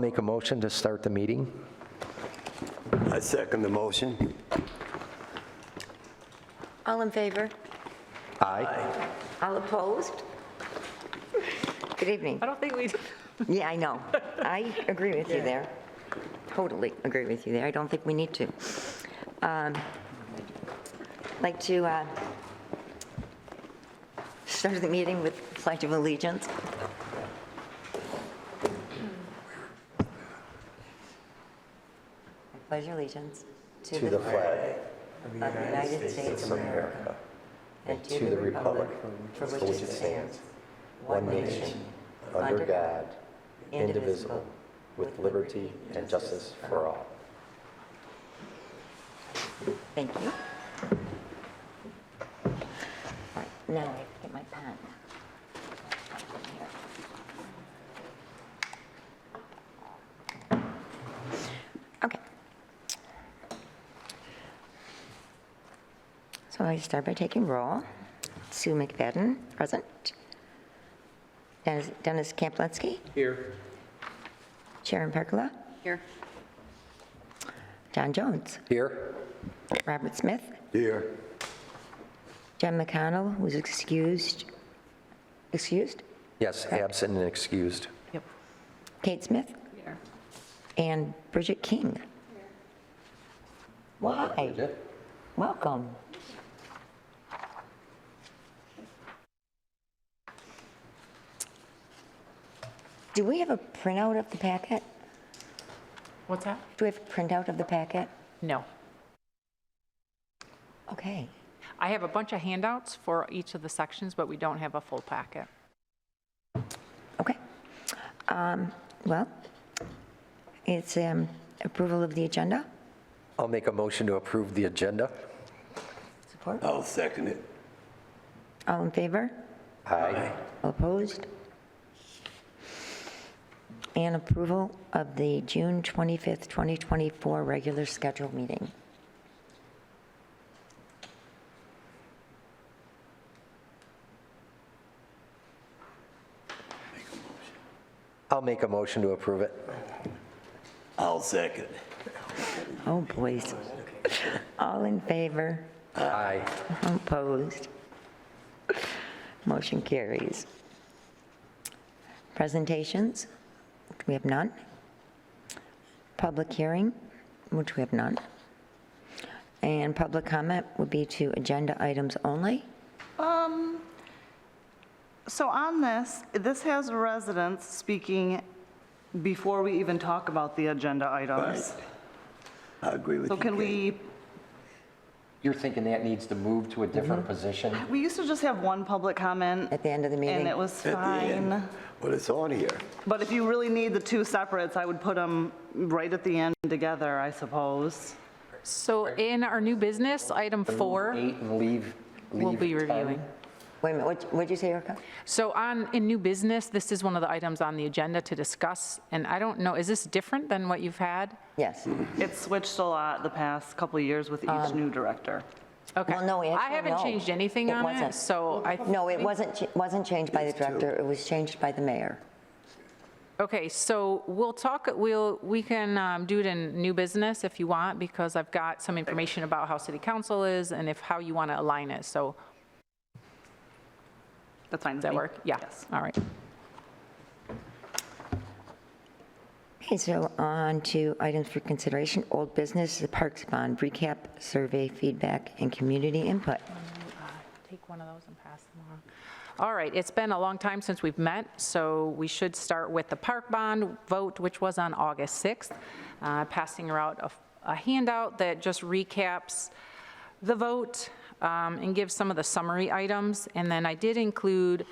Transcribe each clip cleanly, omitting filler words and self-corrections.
make a motion to start the meeting. I second the motion. All in favor? Aye. All opposed? Good evening. I don't think we, Yeah, I know. I agree with you there. Totally agree with you there. I don't think we need to. Like to start the meeting with Pledge of Allegiance. I pledge allegiance To the flag of the United States of America and to the republic for for which it stands, one nation, under God, indivisible, with liberty and justice for all. Thank you. All right, now I have to get my pen. Okay. So I start by taking roll. Sue McFadden, present. Dennis Kamplinski. Here. Sharon Pergola. here. John Jones. Here. Robert Smith. Here. Jen McConnell, who's excused. Excused? Yes, absent and excused. Yep. Kate Smith. Here. And Bridget King. Why? Bridget? Welcome. Do we have a printout of the packet? What's that? Do we have a printout of the packet? No. Okay. I have a bunch of handouts for each of the sections, but we don't have a full packet. Okay. Well, it's approval of the agenda. I'll make a motion to approve the agenda. Support. I'll second it. All in favor? Aye. All opposed? And approval of the June 25th, 2024 regular scheduled meeting. I'll make a motion to approve it. I'll second. Oh, boys. All in favor? Aye. Opposed? Motion carries. Presentations, which we have none. Public hearing, which we have none. And public comment would be to agenda items only. So on this has residents speaking before we even talk about the agenda items. I agree with you. So can we, You're thinking that needs to move to a different position? we used to just have one public comment At the end of the meeting? and it was At the end. fine. But it's on here. But if you really need the two separates, I would put them right at the end together, I suppose. So in our new business, item 4, 8 and leave we'll be 10. reviewing. Wait a minute, what'd you say, Erica? So in new business, this is one of the items on the agenda to discuss, and I don't know, is this different than what you've had? Yes. It's switched a lot the past couple of years with each new director. Okay. Well, no, I actually, haven't no. changed anything It on wasn't. it, so I. No, it wasn't changed by the director, it was changed by the mayor. Okay, so we can do it in new business if you want, because I've got some information about how city council is and how you want to align it, so That's fine. does that work? Yeah, Yes. all right. Okay, so on to items for consideration, old business, the Parks Bond recap, survey, feedback, and community input. Take one of those and pass them on. All right, it's been a long time since we've met, so we should start with the park bond vote, which was on August 6th. Passing around a handout that just recaps the vote and gives some of the summary items. And then I did include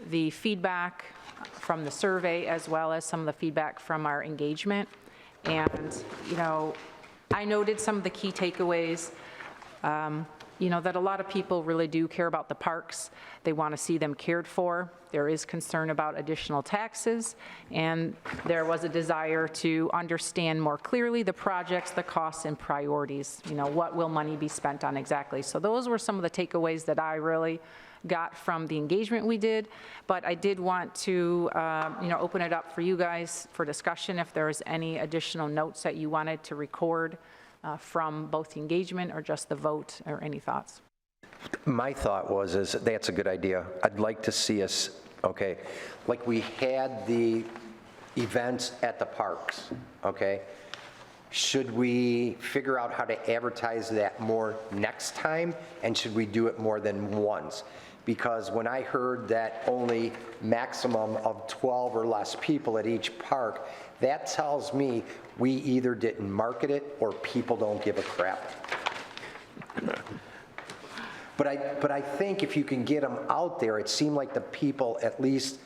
the feedback from the survey as well as some of the feedback from our engagement. And, you know, I noted some of the key takeaways. You know, that a lot of people really do care about the parks. They want to see them cared for. There is concern about additional taxes, and there was a desire to understand more clearly the projects, the costs, and priorities. You know, what will money be spent on exactly? So those were some of the takeaways that I really got from the engagement we did, but I did want to, open it up for you guys for discussion if there's any additional notes that you wanted to record from both the engagement or just the vote, or any thoughts. My thought is that's a good idea. I'd like to see us, okay, like we had the events at the parks, okay? Should we figure out how to advertise that more next time? And should we do it more than once? Because when I heard that only maximum of 12 or less people at each park, that tells me we either didn't market it or people don't give a crap. But I think if you can get them out there, it seemed like the people, at least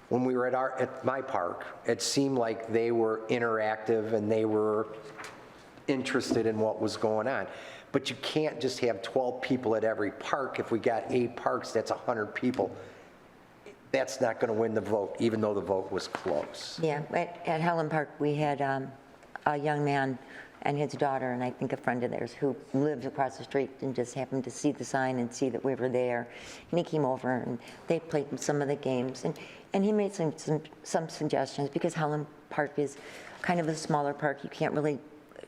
when we were at my park, it seemed like they were interactive and they were interested in what was going on. But you can't just have 12 people at every park. If we got 8 parks, that's 100 people. That's not going to win the vote, even though the vote was close. Yeah, at Helen Park, we had a young man and his daughter, and I think a friend of theirs, who lived across the street and just happened to see the sign and see that we were there. And he came over and they played some of the games. And he made some suggestions, because Helen Park is kind of a smaller park. You can't really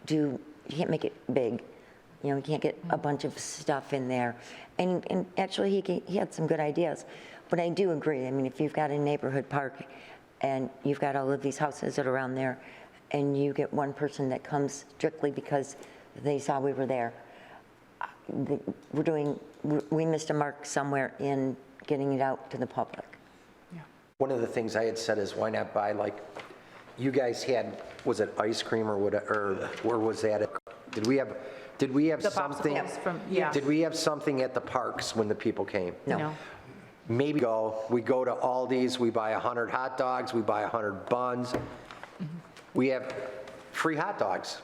you can't make it big. You can't get a bunch of stuff in there. And actually, he had some good ideas. But I do agree. I mean, if you've got a neighborhood park and you've got all of these houses that are around there, and you get one person that comes strictly because they saw we were there, we missed a mark somewhere in getting it out to the public. One of the things I had said is, why not buy, like, you guys had, was it ice cream or whatever, or was that, did we have The something? popsicles from, yeah. Did we have something at the parks when the people came? No. Maybe we go to Aldi's, we buy 100 hot dogs, we buy 100 buns. We have free hot dogs.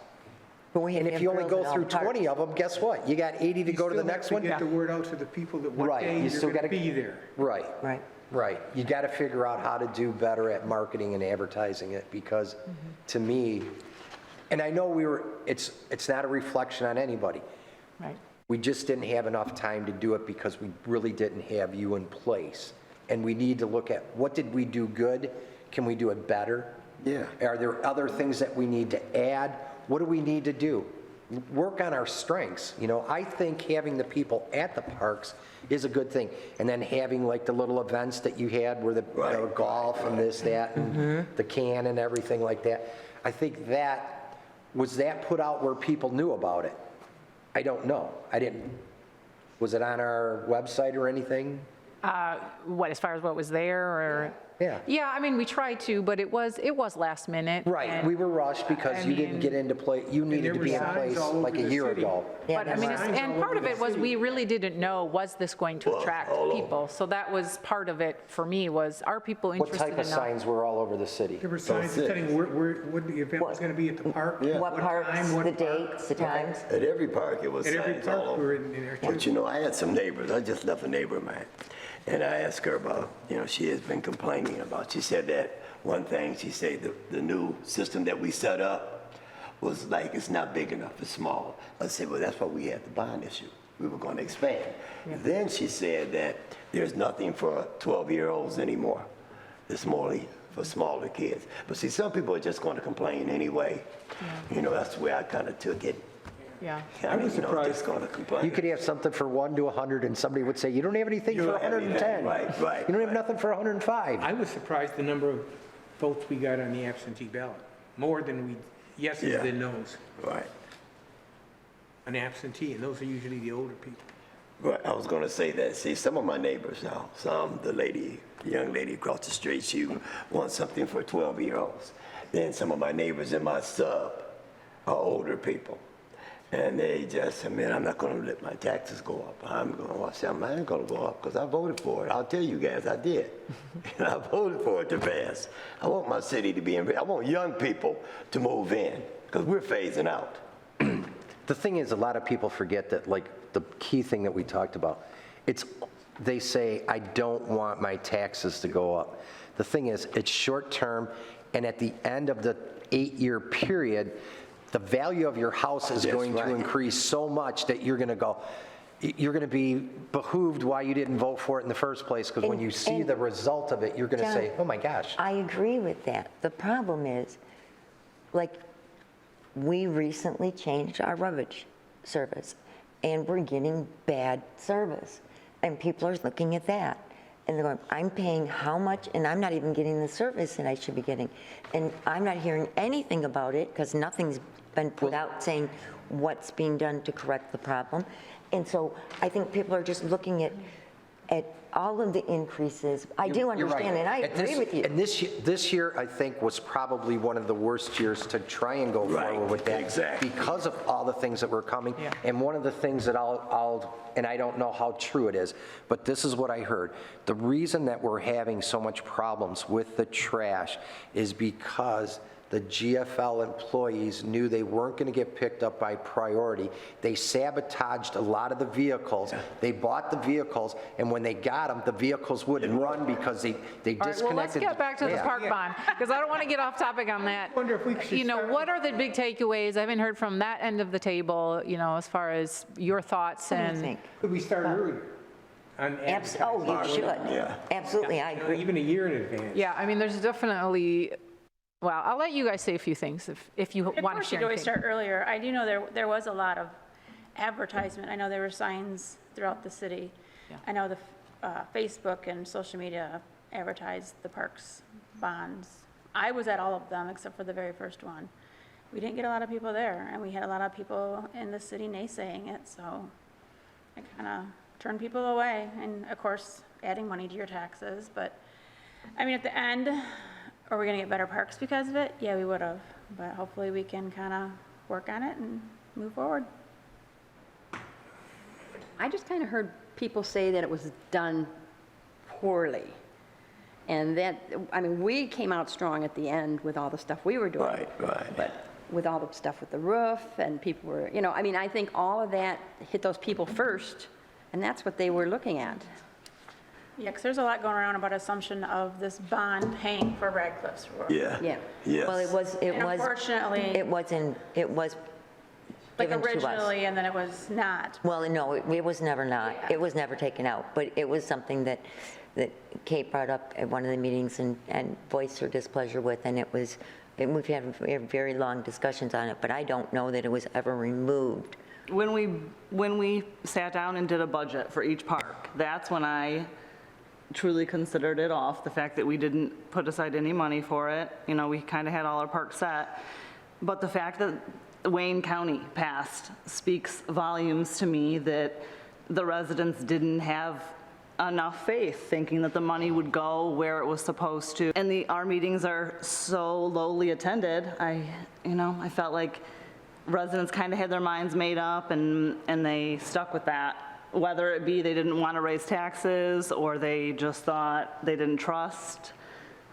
But we And have if you only grills go at all through the parks. 20 of them, guess what? You got 80 to go to the next one? You still have to get the word out to the people that one Right, day you you're still going to gotta be there. Right. Right. Right. You got to figure out how to do better at marketing and advertising it, because to me, and I know it's not a reflection on anybody. Right. We just didn't have enough time to do it because we really didn't have you in place. And we need to look at, what did we do good? Can we do it better? Yeah. Are there other things that we need to add? What do we need to do? Work on our strengths. I think having the people at the parks is a good thing. And then having like the little events that you had where the golf and this, that, and the can and everything like that. I think was that put out where people knew about it? I don't know. Was it on our website or anything? What, as far as what was there, or? Yeah. Yeah, I mean, we tried to, but it was last minute. Right, and- we were rushed because you didn't get into play, you needed there to were be in signs place all over like a the year city. ago. Yeah, But I mean, Signs and all part over of the it was, city. we really didn't know, was this going to attract all over. people? So that was part of it for me, was, are people What interested type of enough? signs were all over the city? There were signs telling what the event was going to be at the park. What parks, time, what the park. dates, the times. At every park, it was At every signs all park, we were over. in there But too. I had some neighbors. I just left a neighbor of mine. And I asked her about, she has been complaining about, she said that one thing, she said the new system that we set up was like, it's not big enough, it's small. I said, well, that's why we had the bond issue. We were going to expand. Then she said that there's nothing for 12-year-olds anymore. It's more for smaller kids. But see, some people are just going to complain anyway. That's the way I kind of took it. Yeah. I was surprised. Just going to complain. You could have something for 1 to 100 and somebody would say, you don't have anything You for don't have anything, 110. right, You don't have right. nothing for 105. I was surprised the number of votes we got on the absentee ballot. More than yeses Yeah. than nos. Right. An absentee, and those are usually the older people. Right, I was going to say that. See, some of my neighbors now, the young lady across the street, she wants something for 12-year-olds. Then some of my neighbors in my sub are older people. And they just said, man, I'm not going to let my taxes go up. I said, I'm not going to go up because I voted for it. I'll tell you guys, I did. And I voted for it to pass. I want my city to be I want young people to move in because we're phasing out. The thing is, a lot of people forget that, like, the key thing that we talked about, they say, I don't want my taxes to go up. The thing is, it's short term, and at the end of the 8-year period, the value of your house is That's going to right. increase so much that you're going to go, you're going to be behooved why you didn't vote for it in the first place, because when And- you see and- the result of it, you're going to John, say, oh my gosh. I agree with that. The problem is, like, we recently changed our rubbish service, and we're getting bad service. And people are looking at that, and they're going, I'm paying how much, and I'm not even getting the service that I should be getting. And I'm not hearing anything about it, because nothing's been put out saying what's being done to correct the problem. And so I think people are just looking at all of the increases. I do You're right. understand, and I And agree with you. And this year, I think, was probably one of the worst years to try and go Right, forward with that. exactly. Because of all the things that were coming. And one of the things that and I don't know how true it is, but this is what I heard. The reason that we're having so much problems with the trash is because the GFL employees knew they weren't going to get picked up by priority. They sabotaged a lot of the vehicles. They bought the vehicles, and when they got them, the vehicles wouldn't run because they disconnected. All right, well, let's get back to the Yeah. park bond, because I don't want to get off topic on that. Wonder if we should You know, start what are the big takeaways? I haven't heard from that end of the table, you know, as far as your thoughts What do you and. think? Could we start earlier on Oh, advertising? you should. Yeah. Absolutely, I You know, agree. Even a year in advance. Yeah, I mean, there's definitely, well, I'll let you guys say a few things if you Of want to course, share you'd always anything. start earlier. I do know there was a lot of advertisement. I know there were signs throughout the city. Yeah. I know the Facebook and social media advertised the parks bonds. I was at all of them except for the very first one. We didn't get a lot of people there, and we had a lot of people in the city naysaying it, so it kind of turned people away. And of course, adding money to your taxes, but I mean, at the end, are we gonna get better parks because of it? Yeah, we would have, but hopefully we can kind of work on it and move forward. I just kind of heard people say that it was done poorly. And that, I mean, we came out strong at the end with all the stuff we were doing. Right. But with all the stuff with the roof and people were, you know, I mean, I think all of that hit those people first, and that's what they were looking at. Yeah, because there's a lot going around about assumption of this bond paying for Radcliffe's roof. Yeah. Yeah. Yes. Well, it was Unfortunately, it was like given to us. originally, and then it was not. Well, no, it was never not. Yeah. It was never taken out, but it was something that Kate brought up at one of the meetings and voiced her displeasure with, and we've had very long discussions on it, but I don't know that it was ever removed. When we sat down and did a budget for each park, that's when I truly considered it off, the fact that we didn't put aside any money for it. You know, we kind of had all our parks set. But the fact that Wayne County passed speaks volumes to me that the residents didn't have enough faith, thinking that the money would go where it was supposed to. And our meetings are so lowly attended. I felt like residents kind of had their minds made up and they stuck with that. Whether it be they didn't want to raise taxes or they just thought they didn't trust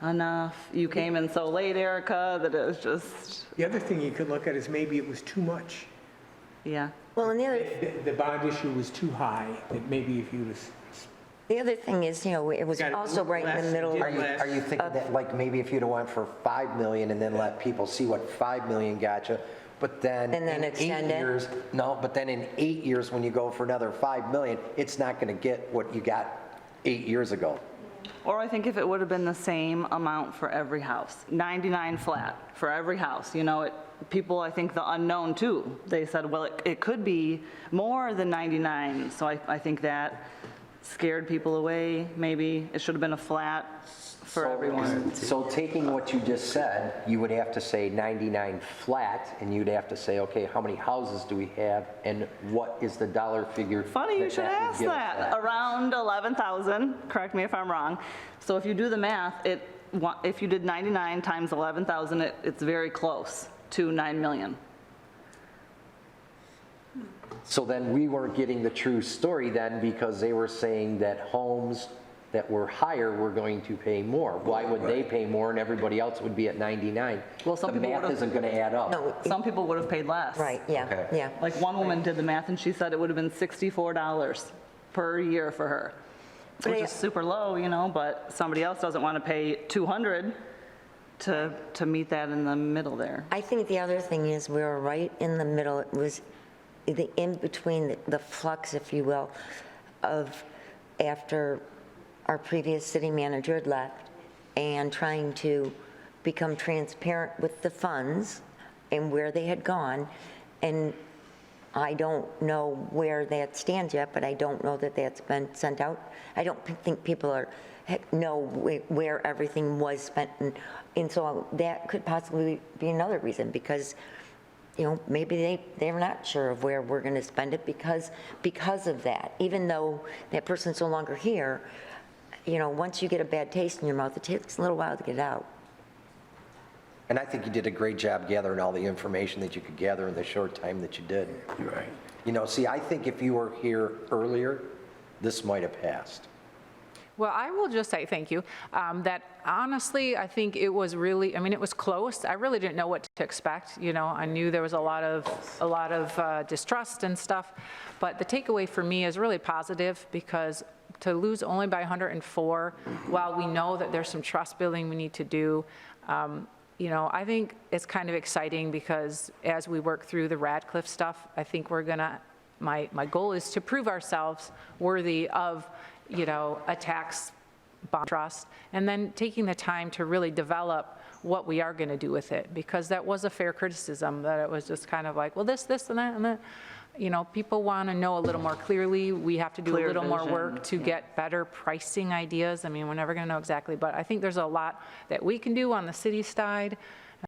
enough. You came in so late, Erica, that it was just, The other thing you could look at is maybe it was too much. yeah. Well, and The bond issue was too high, that maybe if you was, the other thing is, it was Got it. also right in the middle. Are you thinking that, like, maybe if you'd have went for 5 million and then let people see what 5 million got you, but then And then in extend 8 it? years, no, but then in 8 years, when you go for another 5 million, it's not going to get what you got 8 years ago. Or I think if it would have been the same amount for every house, 99 flat for every house, people, I think the unknown too, they said, well, it could be more than 99. So I think that scared people away, maybe. It should have been a flat for everyone. So taking what you just said, you would have to say 99 flat, and you'd have to say, okay, how many houses do we have, and what is the dollar figure? Funny you should would ask give us that. Around 11,000, correct me if I'm wrong. So if you do the math, if you did 99 times 11,000, it's very close to 9 million. So then we weren't getting the true story then, because they were saying that homes that were higher were going to pay more. Why would they pay more and everybody else would be at 99? Well, some people The math would've- isn't going to add up. No, Some people would have paid less. right, yeah, Okay. yeah. Like one woman did the math and she said it would have been $64 per year for her, But which I- is super low, but somebody else doesn't want to pay 200 to meet that in the middle there. I think the other thing is we were right in the middle. the in-between, the flux, if you will, of after our previous city manager had left and trying to become transparent with the funds and where they had gone. And I don't know where that stands yet, but I don't know that that's been sent out. I don't think people know where everything was spent. And so that could possibly be another reason, because, you know, maybe they're not sure of where we're going to spend it because of that. Even though that person's no longer here, you know, once you get a bad taste in your mouth, it takes a little while to get it out. And I think you did a great job gathering all the information that you could gather in the short time that you did. You're right. You know, see, I think if you were here earlier, this might have passed. Well, I will just say thank you. That honestly, I think it was really, I mean, it was close. I really didn't know what to expect. You know, I knew there was a lot of distrust and stuff, but the takeaway for me is really positive, because to lose only by 104, while we know that there's some trust building we need to do, you know, I think it's kind of exciting, because as we work through the Radcliffe stuff, I think we're gonna, my goal is to prove ourselves worthy of, you know, a tax bond trust, and then taking the time to really develop what we are going to do with it, because that was a fair criticism, that it was just kind of like, well, this, and that, and that. You know, people want to know a little more clearly. We have to do a Clear little more vision, work to get better pricing ideas. I mean, we're never going to know exactly, but I think there's a lot that we can do on the city side.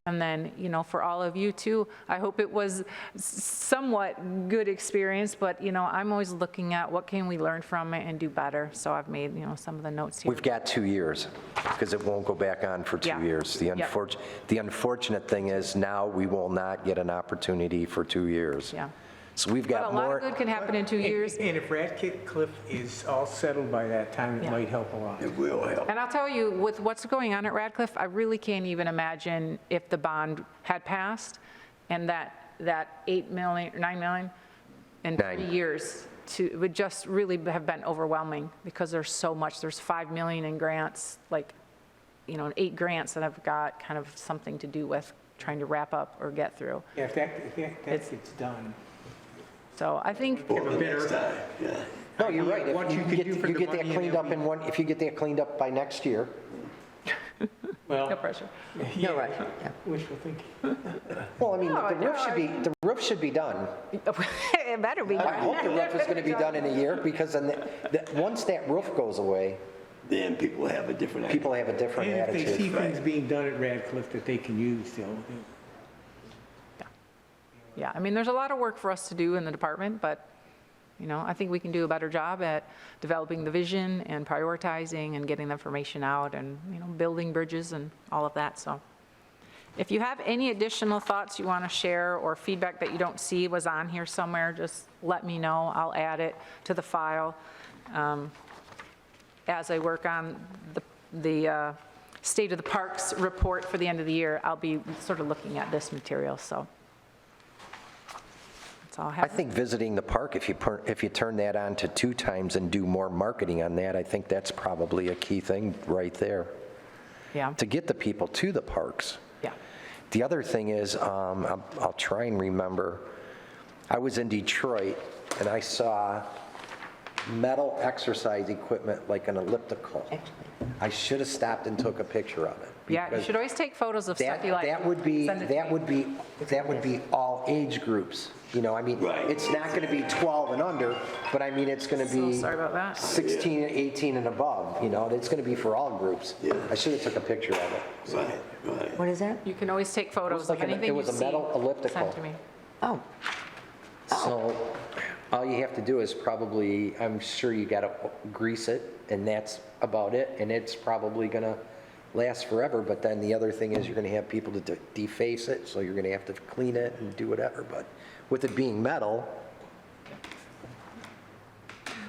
And then, you know, for all of you too, I hope it was somewhat good experience, but, you know, I'm always looking at what can we learn from it and do better. So I've made, you know, some of the notes here. We've got 2 years, because it won't go back on for 2 Yeah. years. The Yep. unfortunate thing is now we will not get an opportunity for 2 years. Yeah. So we've But got a lot more. of good can happen in 2 years. And if Radcliffe is all settled by that time, it Yeah. might help a lot. It will help. And I'll tell you, with what's going on at Radcliffe, I really can't even imagine if the bond had passed and that 8 million, or 9 million in 3 Nine. years it would just really have been overwhelming, because there's so much. There's 5 million in grants, like, you know, 8 grants that I've got kind of something to do with trying to wrap up or get through. Yeah, if that gets done. So I think, For the next time, yeah. No, you're right. If What you could do for you the get that money, cleaned and up then in one, if you get that cleaned up by next year, Well, no pressure. yeah, right. wishful thinking. well, I mean, No, the roof should be done. It better be I done. hope the roof is going to be done in a year, because then once that roof goes away, Then people have a different idea. people have a different And if they see attitude. things being done at Radcliffe that they can use, they'll, Yeah, I mean, there's a lot of work for us to do in the department, but, you know, I think we can do a better job at developing the vision and prioritizing and getting the information out and, you know, building bridges and all of that, so. If you have any additional thoughts you want to share or feedback that you don't see was on here somewhere, just let me know. I'll add it to the file. As I work on the State of the Parks report for the end of the year, I'll be sort of looking at this material, so. That's all I I have. think visiting the park, if you turn that on to 2 times and do more marketing on that, I think that's probably a key thing right there, Yeah, to get the people to the parks. yeah. The other thing is, I'll try and remember, I was in Detroit and I saw metal exercise equipment like an elliptical. I should have stopped and took a picture of it. Yeah, you because should always take photos of stuff you like. That would be, Send it to me. all age groups. You know, I mean, Right. it's not going to be 12 and under, but I mean, it's going to So be sorry about that. 16, 18 and above, you know, it's going to be for all groups. Yeah. I should have took a picture of it. Right. What is that? You can always take photos like of anything you it was a see. metal elliptical. Send to me. Oh, So all you have to do is probably, I'm sure you got to grease it, and that's about it, and it's probably going to last forever, but then the other thing is you're going to have people to deface it, so you're going to have to clean it and do whatever, but with it being metal,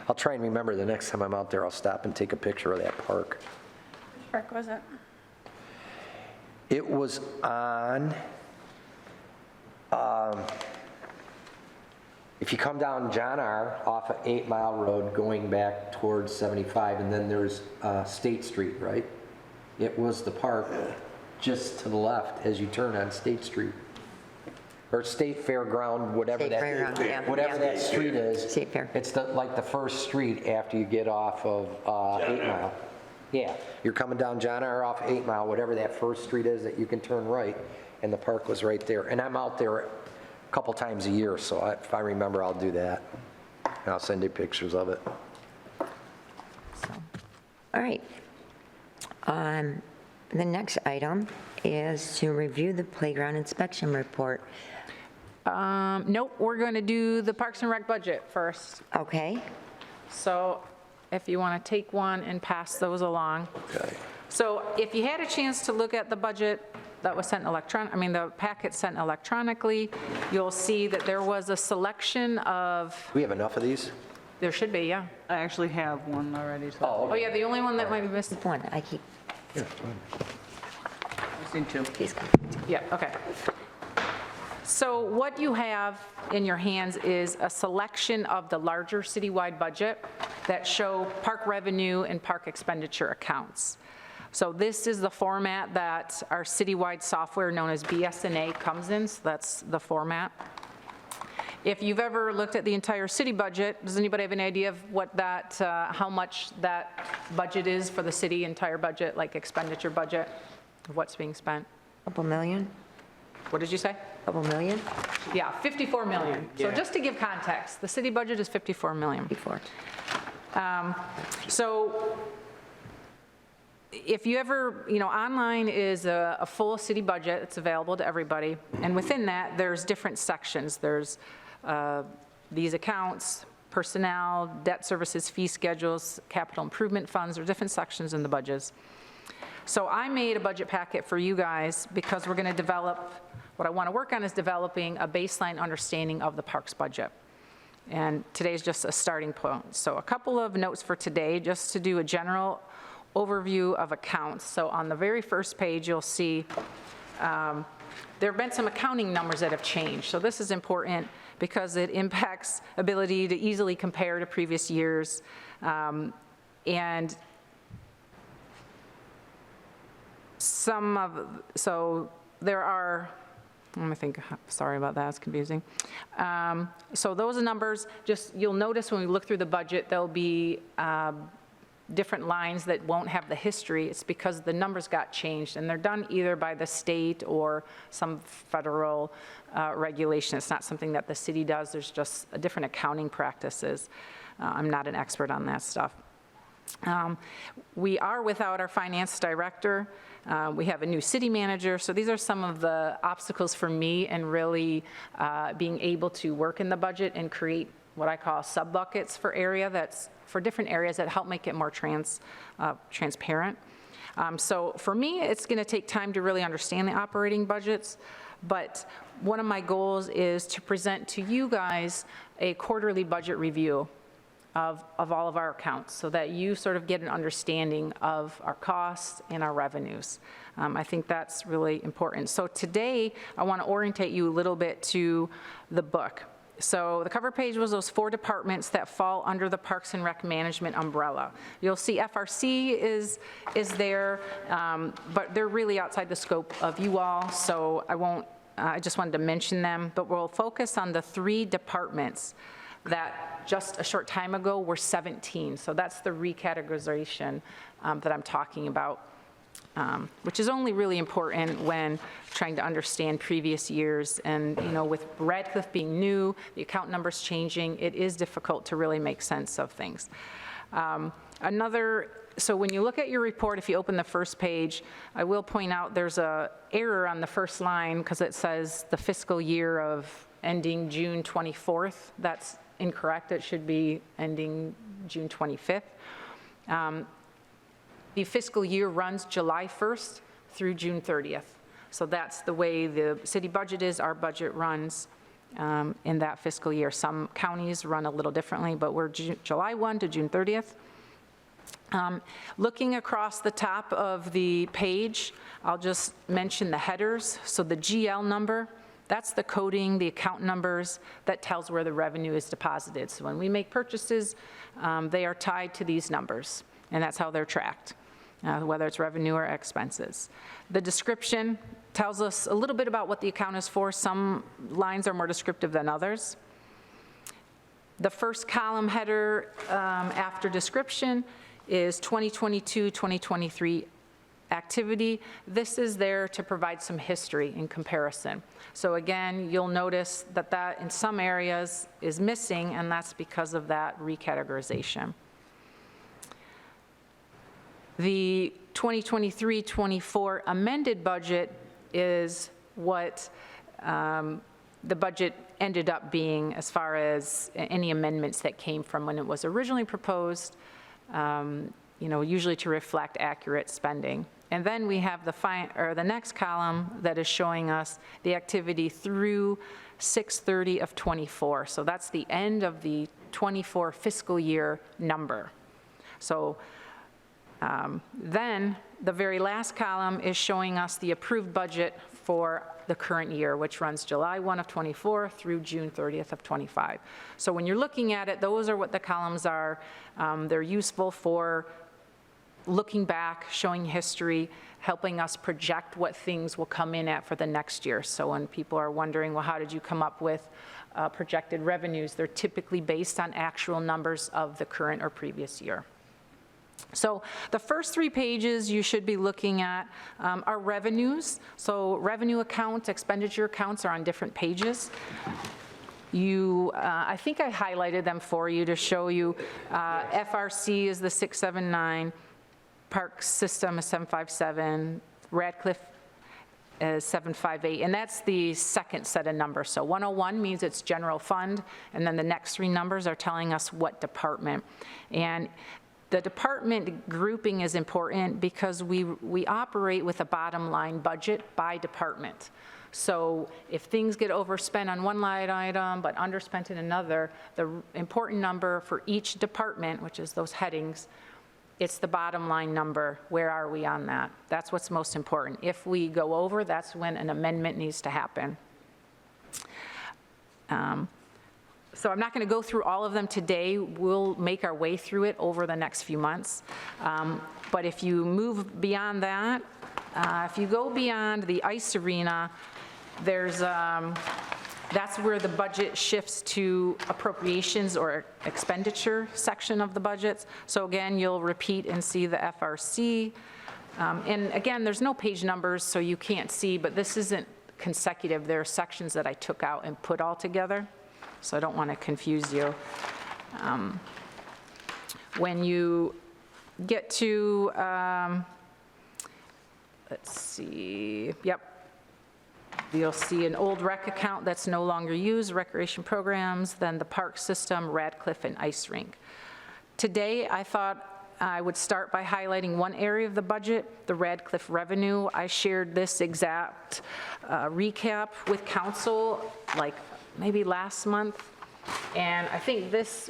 I'll try and remember the next time I'm out there, I'll stop and take a picture of that park. Which park was it? It was on, if you come down John R. off of 8 Mile Road going back towards 75, and then there's State Street, right? It was the park just to the left as you turn on State Street. or State Fairground, whatever State Fairground, yeah. whatever that street is. State Fair. It's like the first street after you get off of 8 Mile. Yeah, you're coming down John R. off 8 Mile, whatever that first street is that you can turn right, and the park was right there. And I'm out there a couple times a year, so if I remember, I'll do that. And I'll send you pictures of it. All right. The next item is to review the playground inspection report. Nope, we're going to do the Parks and Rec budget first. Okay? So if you want to take one and pass those along. Okay. So if you had a chance to look at the budget that was sent the packet sent electronically, you'll see that there was a selection of, We have enough of these? there should be, yeah. I actually have one already, so Oh, yeah, the only one that might be missing. One, I keep, I just need two. please come. Yeah, okay. So what you have in your hands is a selection of the larger citywide budget that show park revenue and park expenditure accounts. So this is the format that our citywide software known as BSNA comes in, so that's the format. If you've ever looked at the entire city budget, does anybody have any idea of what that, how much that budget is for the city, entire budget, like expenditure budget, of what's being spent? Couple million? What did you say? Couple million? Yeah, 54 million. So Yeah. just to give context, the city budget is 54 million. Before. So if you ever, online is a full city budget. It's available to everybody. And within that, there's different sections. There's these accounts, personnel, debt services, fee schedules, capital improvement funds. There are different sections in the budgets. So I made a budget packet for you guys because we're going to develop, what I want to work on is developing a baseline understanding of the parks budget. And today's just a starting point. So a couple of notes for today, just to do a general overview of accounts. So on the very first page, you'll see there have been some accounting numbers that have changed. So this is important because it impacts ability to easily compare to previous years. And so there are, let me think, sorry about that, it's confusing. So those are numbers, just, you'll notice when we look through the budget, there'll be different lines that won't have the history. It's because the numbers got changed, and they're done either by the state or some federal regulation. It's not something that the city does, there's just different accounting practices. I'm not an expert on that stuff. We are without our finance director. We have a new city manager. So these are some of the obstacles for me in really being able to work in the budget and create what I call sub-buckets for different areas that help make it more transparent. So for me, it's going to take time to really understand the operating budgets. But one of my goals is to present to you guys a quarterly budget review of all of our accounts so that you sort of get an understanding of our costs and our revenues. I think that's really important. So today, I want to orientate you a little bit to the book. So the cover page was those 4 departments that fall under the Parks and Rec Management umbrella. You'll see FRC is there, but they're really outside the scope of you all, so I just wanted to mention them, but we'll focus on the 3 departments that just a short time ago were 17. So that's the recategorization that I'm talking about, which is only really important when trying to understand previous years. And with Radcliffe being new, the account numbers changing, it is difficult to really make sense of things. So when you look at your report, if you open the first page, I will point out there's an error on the first line because it says the fiscal year of ending June 24th. That's incorrect. It should be ending June 25th. The fiscal year runs July 1st through June 30th. So that's the way the city budget is. Our budget runs in that fiscal year. Some counties run a little differently, but we're July 1 to June 30th. Looking across the top of the page, I'll just mention the headers. So the GL number, that's the coding, the account numbers that tells where the revenue is deposited. So when we make purchases, they are tied to these numbers, and that's how they're tracked. whether it's revenue or expenses. The description tells us a little bit about what the account is for. Some lines are more descriptive than others. The first column header after description is 2022-2023 activity. This is there to provide some history in comparison. So again, you'll notice that that in some areas is missing, and that's because of that recategorization. The 2023-24 amended budget is what the budget ended up being as far as any amendments that came from when it was originally proposed, usually to reflect accurate spending. And then we have the next column that is showing us the activity through 6/30 of '24. So that's the end of the '24 fiscal year number. So then the very last column is showing us the approved budget for the current year, which runs July 1 of '24 through June 30th of '25. So when you're looking at it, those are what the columns are. They're useful for looking back, showing history, helping us project what things will come in at for the next year. So when people are wondering, well, how did you come up with projected revenues? They're typically based on actual numbers of the current or previous year. So the first 3 pages you should be looking at are revenues. So revenue accounts, expenditure accounts are on different pages. I think I highlighted them for you to show you. FRC is the 679, Park System is 757, Radcliffe is 758, and that's the second set of numbers. So 101 means it's general fund, and then the next 3 numbers are telling us what department. And the department grouping is important because we operate with a bottom line budget by department. So if things get overspent on one line item but underspent in another, the important number for each department, which is those headings, it's the bottom line number. Where are we on that? That's what's most important. If we go over, that's when an amendment needs to happen. So I'm not going to go through all of them today. We'll make our way through it over the next few months. But if you move beyond that, if you go beyond the ice arena, that's where the budget shifts to appropriations or expenditure section of the budgets. So again, you'll repeat and see the FRC. And again, there's no page numbers, so you can't see, but this isn't consecutive. There are sections that I took out and put all together, so I don't want to confuse you. When you get to, let's see, yep. You'll see an old rec account that's no longer used, recreation programs, then the park system, Radcliffe, and ice rink. Today, I thought I would start by highlighting one area of the budget, the Radcliffe revenue. I shared this exact recap with council like maybe last month, and I think this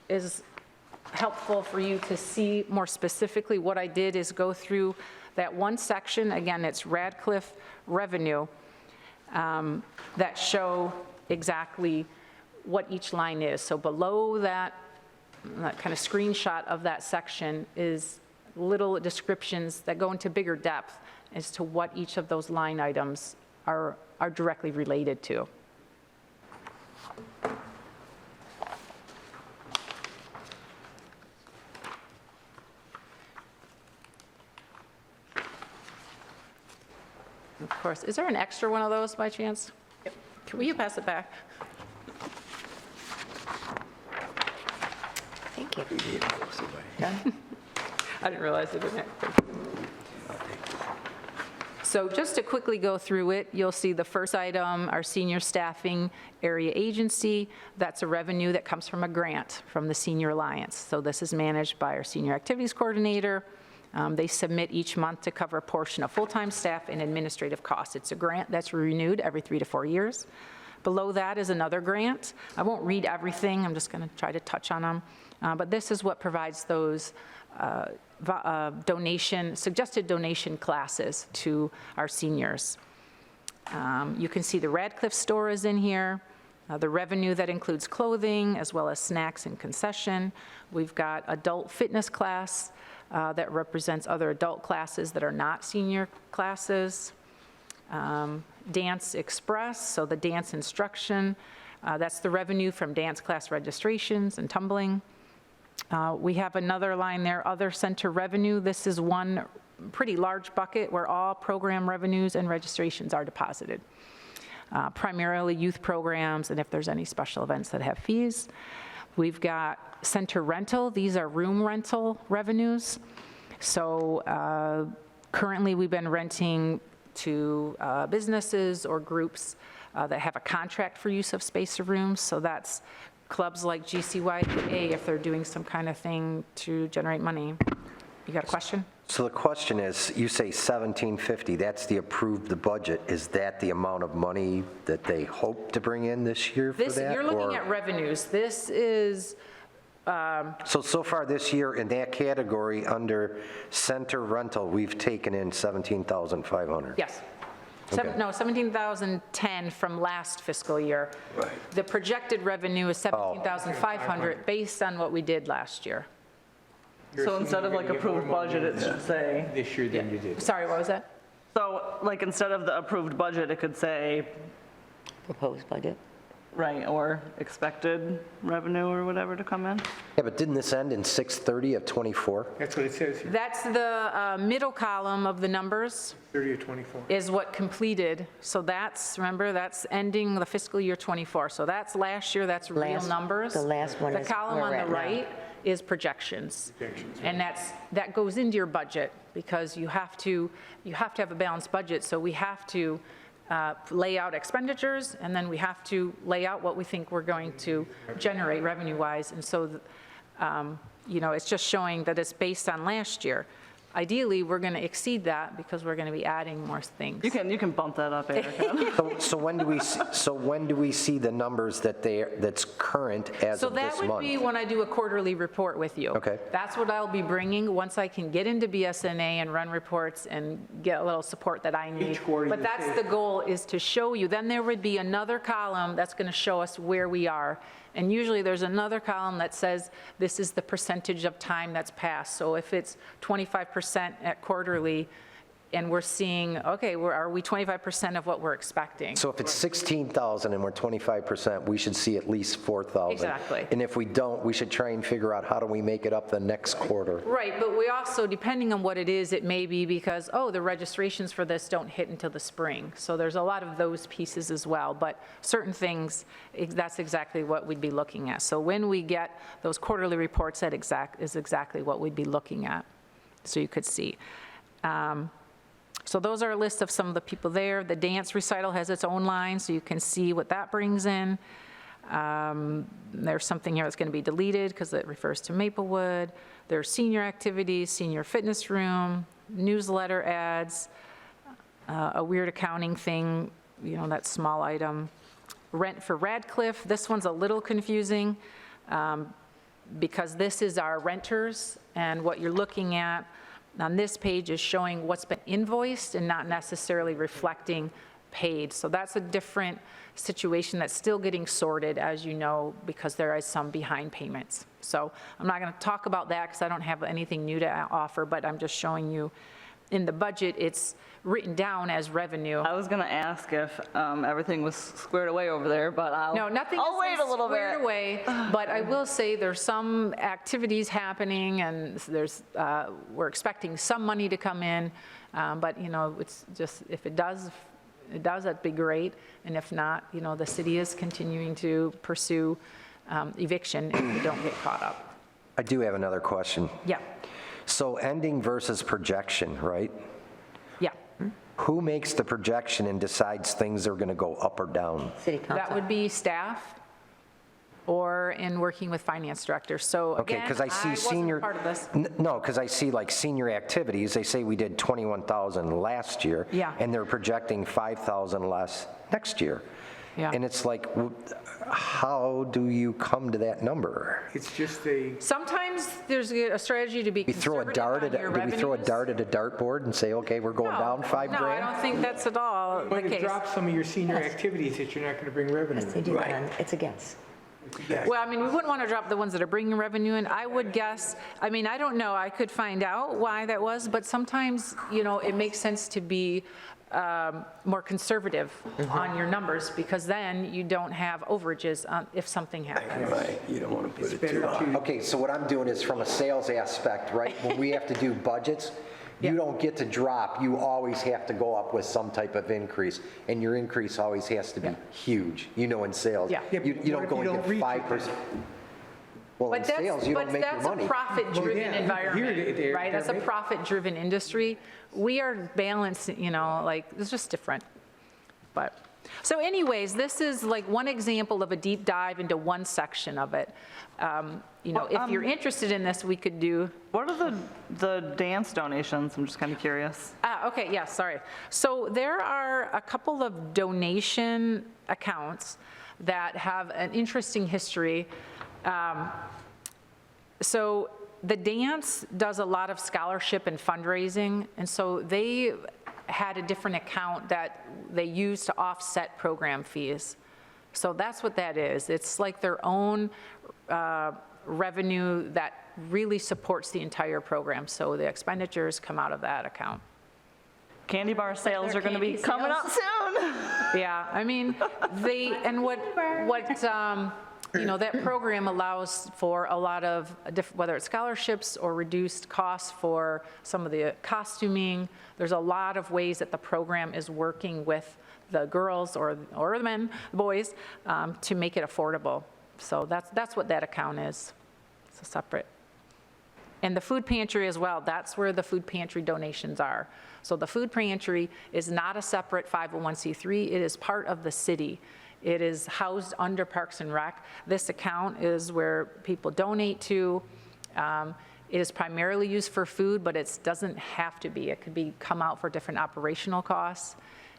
is helpful for you to see more specifically. What I did is go through that one section, again, it's Radcliffe revenue, that show exactly what each line is. So below that kind of screenshot of that section is little descriptions that go into bigger depth as to what each of those line items are directly related to. Of course, is there an extra one of those by chance? Yep. Will you pass it back? Thank you. I didn't realize it was there. So just to quickly go through it, you'll see the first item, our senior staffing area agency. That's a revenue that comes from a grant from the Senior Alliance. So this is managed by our senior activities coordinator. They submit each month to cover a portion of full-time staff and administrative costs. It's a grant that's renewed every 3 to 4 years. Below that is another grant. I won't read everything. I'm just going to try to touch on them. But this is what provides those suggested donation classes to our seniors. You can see the Radcliffe store is in here. The revenue that includes clothing as well as snacks and concession. We've got adult fitness class that represents other adult classes that are not senior classes. Dance Express, so the dance instruction, that's the revenue from dance class registrations and tumbling. We have another line there, other center revenue. This is one pretty large bucket where all program revenues and registrations are deposited. Primarily youth programs, and if there's any special events that have fees. We've got center rental. These are room rental revenues. So currently, we've been renting to businesses or groups that have a contract for use of space or rooms. So that's clubs like GCYA if they're doing some kind of thing to generate money. You got a question? So the question is, you say 1750, that's the approved budget. Is that the amount of money that they hope to bring in this year for This, that? you're looking or- at revenues. This is, So far this year, in that category, under center rental, we've taken in 17,500. yes. Okay. No, 17,010 from last fiscal year. Right. The projected revenue is 17,500 based on what we did last year. You're So instead of assuming like you're gonna approved get more money budget, it should say, this year than you did. Sorry, what was that? so like instead of the approved budget, it could say, Proposed budget. right, or expected revenue or whatever to come in. Yeah, but didn't this end in 6/30 of '24? That's what it says here, That's the middle column of the numbers 30 or 24. is what completed. So that's, remember, that's ending the fiscal year '24. So that's last year, that's real Last- numbers. the last one is The column where on we're the at now. right is projections. Projections, And that goes into your budget because you have to have a balanced budget. So we have to lay out expenditures, and then we have to lay out what we think we're going to generate revenue-wise. And so, it's just showing that it's based on last year. Ideally, we're going to exceed that because we're going to be adding more things. You can bump that up, Erica. So when do we see the numbers that's current as So of that this would be month? when I do a quarterly report with you. Okay. That's what I'll be bringing, once I can get into BSNA and run reports and get a little support that I need. Each quarter But you that's say- the goal, is to show you. Then there would be another column that's going to show us where we are. And usually there's another column that says this is the percentage of time that's passed. So if it's 25% at quarterly, and we're seeing, okay, are we 25% of what we're expecting? So if it's 16,000 and we're 25%, we should see at least 4,000. Exactly. And if we don't, we should try and figure out how do we make it up the next quarter. Right, but we also, depending on what it is, it may be because, the registrations for this don't hit until the spring. So there's a lot of those pieces as well, but certain things, that's exactly what we'd be looking at. So when we get those quarterly reports, that is exactly what we'd be looking at, so you could see. So those are a list of some of the people there. The dance recital has its own line, so you can see what that brings in. There's something here that's going to be deleted because it refers to Maplewood. There's senior activities, senior fitness room, newsletter ads, a weird accounting thing, that small item. Rent for Radcliffe, this one's a little confusing because this is our renters, and what you're looking at on this page is showing what's been invoiced and not necessarily reflecting paid. So that's a different situation that's still getting sorted, as you know, because there is some behind payments. So I'm not going to talk about that because I don't have anything new to offer, but I'm just showing you in the budget, it's written down as revenue. I was gonna ask if everything was squared away over there, but No, nothing I'll wait a little squared bit. away, but I will say there's some activities happening, and we're expecting some money to come in, but, it's just, if it does, that'd be great, and if not, the city is continuing to pursue eviction if we don't get caught up. I do have another question. Yeah, So ending versus projection, right? yeah. Who makes the projection and decides things are going to go up or down? City council. That would be staff or in working with finance director. So Okay, again, because I see senior. wasn't part of this. No, because I see like senior activities, they say we did 21,000 last year. Yeah. And they're projecting 5,000 less next year. Yeah. And it's like, how do you come to that number? It's just a, Sometimes there's a strategy to be We throw a conservative dart on at, your do we throw a revenues. dart at a dartboard and say, okay, we're going down 5 No, I grand? don't think that's at all the but it case. drops some of your senior activities that you're not going to bring revenue They in. do that Right. on- It's a guess. Yes. Well, I mean, we wouldn't want to drop the ones that are bringing revenue in. I would guess, I mean, I don't know, I could find out why that was, but sometimes, you know, it makes sense to be more conservative on your numbers, because then you don't have overages if something happens. Right, you don't want to put It's it better too high. to, Okay, so what I'm doing is from a sales aspect, right? When we have to do budgets, you Yeah. don't get to drop, you always have to go up with some type of increase, and your increase always has to be Yeah. huge, you know, in sales. Yeah. Yeah, You but you what don't if go you and don't get reach it 5%. Well, in But sales, you don't make your that's money. a profit-driven Well, yeah, here environment, they're right? That's a making- profit-driven industry. We are balanced, you know, like, it's just different. But, so anyways, this is like one example of a deep dive into one section of it. You know, if you're interested in this, we could do, What are the dance donations? I'm just kind of curious. okay, yeah, sorry. So there are a couple of donation accounts that have an interesting history. So the dance does a lot of scholarship and fundraising, and so they had a different account that they use to offset program fees. So that's what that is. It's like their own revenue that really supports the entire program. So the expenditures come out of that account. Candy bar sales are going to be candy coming up sales. soon. Yeah, I mean, and what, you know, that program allows for a lot of, whether it's scholarships or reduced costs for some of the costuming. There's a lot of ways that the program is working with the girls or the men, the boys, to make it affordable. So that's what that account is. It's a separate. And the food pantry as well, that's where the food pantry donations are. So the food pantry is not a separate 501c3, it is part of the city. It is housed under Parks and Rec. This account is where people donate to. It is primarily used for food, but it doesn't have to be. It could come out for different operational costs.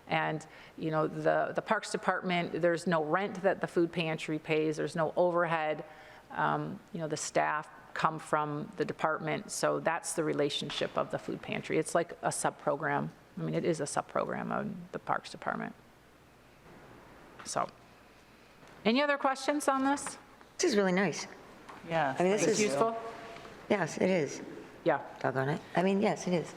And, you know, the Parks Department, there's no rent that the food pantry pays, there's no overhead. You know, the staff come from the department, so that's the relationship of the food pantry. It's like a sub-program. I mean, it is a sub-program of the Parks Department. So, any other questions on this? This is really nice. Yes. I mean, this It's is, useful? yes, it is. Yeah. Doggone it. I mean, yes, it is.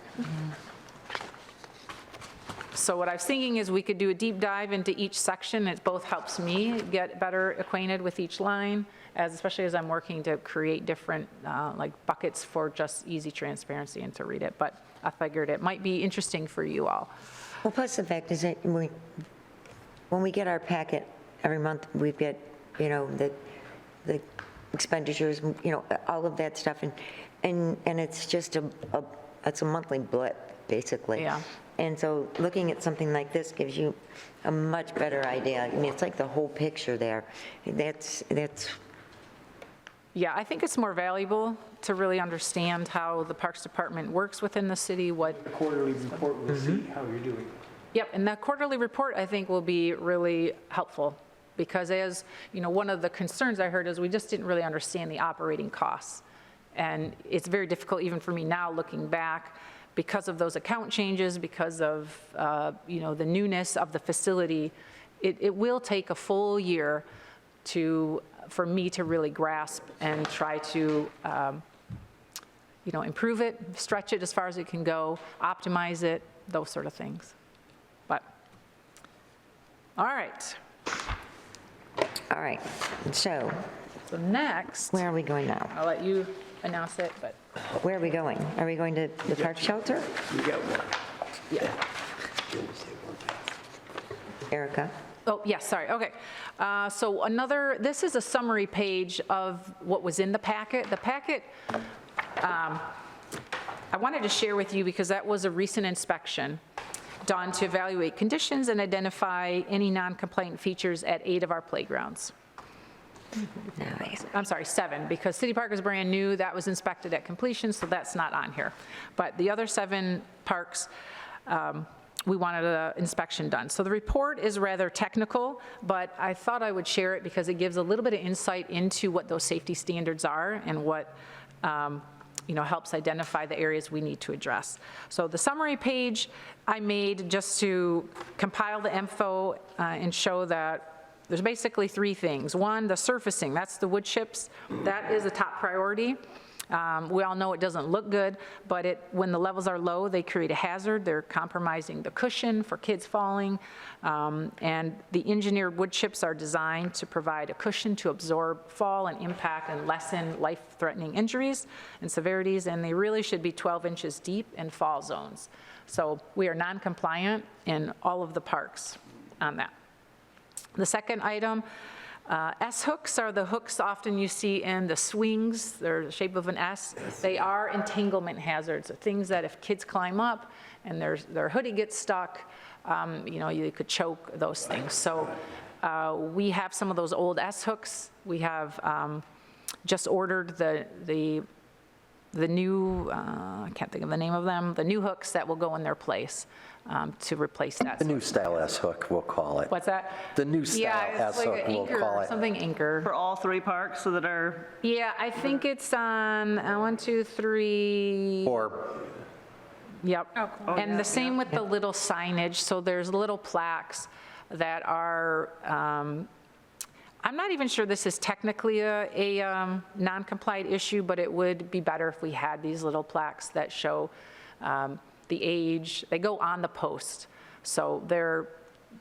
So what I was thinking is we could do a deep dive into each section. It both helps me get better acquainted with each line, especially as I'm working to create different like buckets for just easy transparency and to read it. But I figured it might be interesting for you all. Well, plus the fact is that when we get our packet every month, we get, you know, the expenditures, you know, all of that stuff, and it's just it's a monthly blip, basically. Yeah. And so looking at something like this gives you a much better idea. I mean, it's like the whole picture there. That's Yeah, I think it's more valuable to really understand how the Parks Department works within the city, what. the quarterly report, we'll see how you're doing. Yep, and that quarterly report, I think, will be really helpful, because as, you know, one of the concerns I heard is we just didn't really understand the operating costs. And it's very difficult, even for me now, looking back, because of those account changes, because of, you know, the newness of the facility. It will take a full year for me to really grasp and try to, you know, improve it, stretch it as far as it can go, optimize it, those sort of things. But, all right. all right. So So next, where are we going now? I'll let you announce it, but, Where are we going? Are we going to the park shelter? You got one. yeah. Erica? Oh, yes, sorry, okay. So this is a summary page of what was in the packet. The packet, I wanted to share with you because that was a recent inspection done to evaluate conditions and identify any non-compliant features at 8 of our playgrounds. Nice. I'm sorry, 7, because City Park is brand new, that was inspected at completion, so that's not on here. But the other 7 parks, we wanted an inspection done. So the report is rather technical, but I thought I would share it because it gives a little bit of insight into what those safety standards are and what, you know, helps identify the areas we need to address. So the summary page I made just to compile the info and show that there's basically three things. One, the surfacing, that's the wood chips. That is a top priority. We all know it doesn't look good, but when the levels are low, they create a hazard. They're compromising the cushion for kids falling. And the engineered wood chips are designed to provide a cushion to absorb fall and impact and lessen life-threatening injuries and severities, and they really should be 12 inches deep in fall zones. So we are non-compliant in all of the parks on that. The second item, S-hooks are the hooks often you see in the swings. They're the shape of an S. They are entanglement hazards, things that if kids climb up and their hoodie gets stuck, you could choke those things. So we have some of those old S-hooks. We have just ordered the new, I can't think of the name of them, the new hooks that will go in their place to replace that. The new style S-hook, we'll call it. What's that? The new style Yeah, it's like S-hook, an we'll anchor, call it. something anchor. For all 3 parks so that are, Yeah, I think it's on 1, 2, 3. Or Yep. Oh, cool. And the same with the little signage, so there's little plaques that are, I'm not even sure this is technically a non-compliant issue, but it would be better if we had these little plaques that show the age. They go on the post. So they're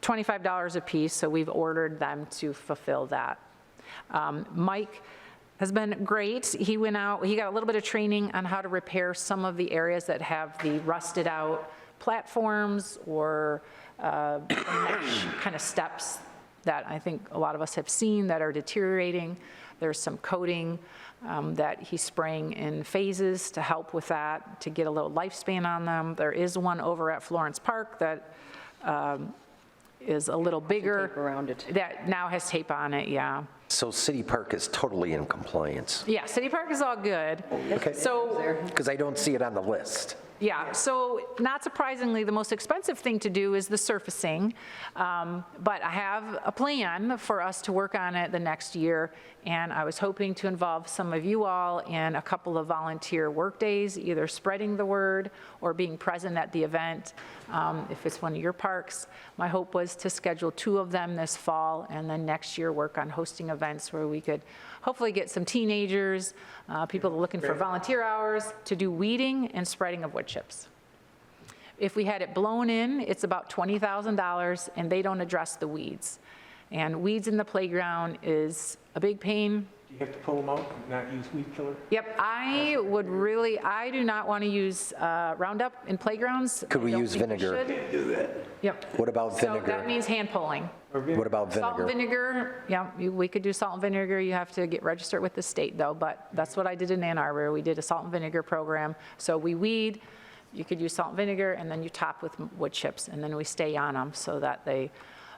$25 a piece, so we've ordered them to fulfill that. Mike has been great. He went out, he got a little bit of training on how to repair some of the areas that have the rusted out platforms or mesh kind of steps that I think a lot of us have seen that are deteriorating. There's some coating that he's spraying in phases to help with that, to get a little lifespan on them. There is one over at Florence Park that is a little bigger. Tape around it. That now has tape on it, yeah. So City Park is totally in compliance? Yeah, City Park is all good. Okay. So, Because I don't see it on the list. yeah, so not surprisingly, the most expensive thing to do is the surfacing. But I have a plan for us to work on it the next year, and I was hoping to involve some of you all in a couple of volunteer work days, either spreading the word or being present at the event. If it's one of your parks, my hope was to schedule 2 of them this fall, and then next year work on hosting events where we could hopefully get some teenagers, people looking for volunteer hours to do weeding and spreading of wood chips. If we had it blown in, it's about $20,000, and they don't address the weeds. And weeds in the playground is a big pain. Do you have to pull them out and not use weed killer? Yep, I do not want to use Roundup in playgrounds. Could we I don't use think we vinegar? should. Do that. Yep. What about So vinegar? that means hand pulling. What about Salt and vinegar? vinegar, yeah, we could do salt and vinegar. You have to get registered with the state though, but that's what I did in Ann Arbor. We did a salt and vinegar program. So we weed, you could use salt and vinegar, and then you top with wood chips, and then we stay on them so that they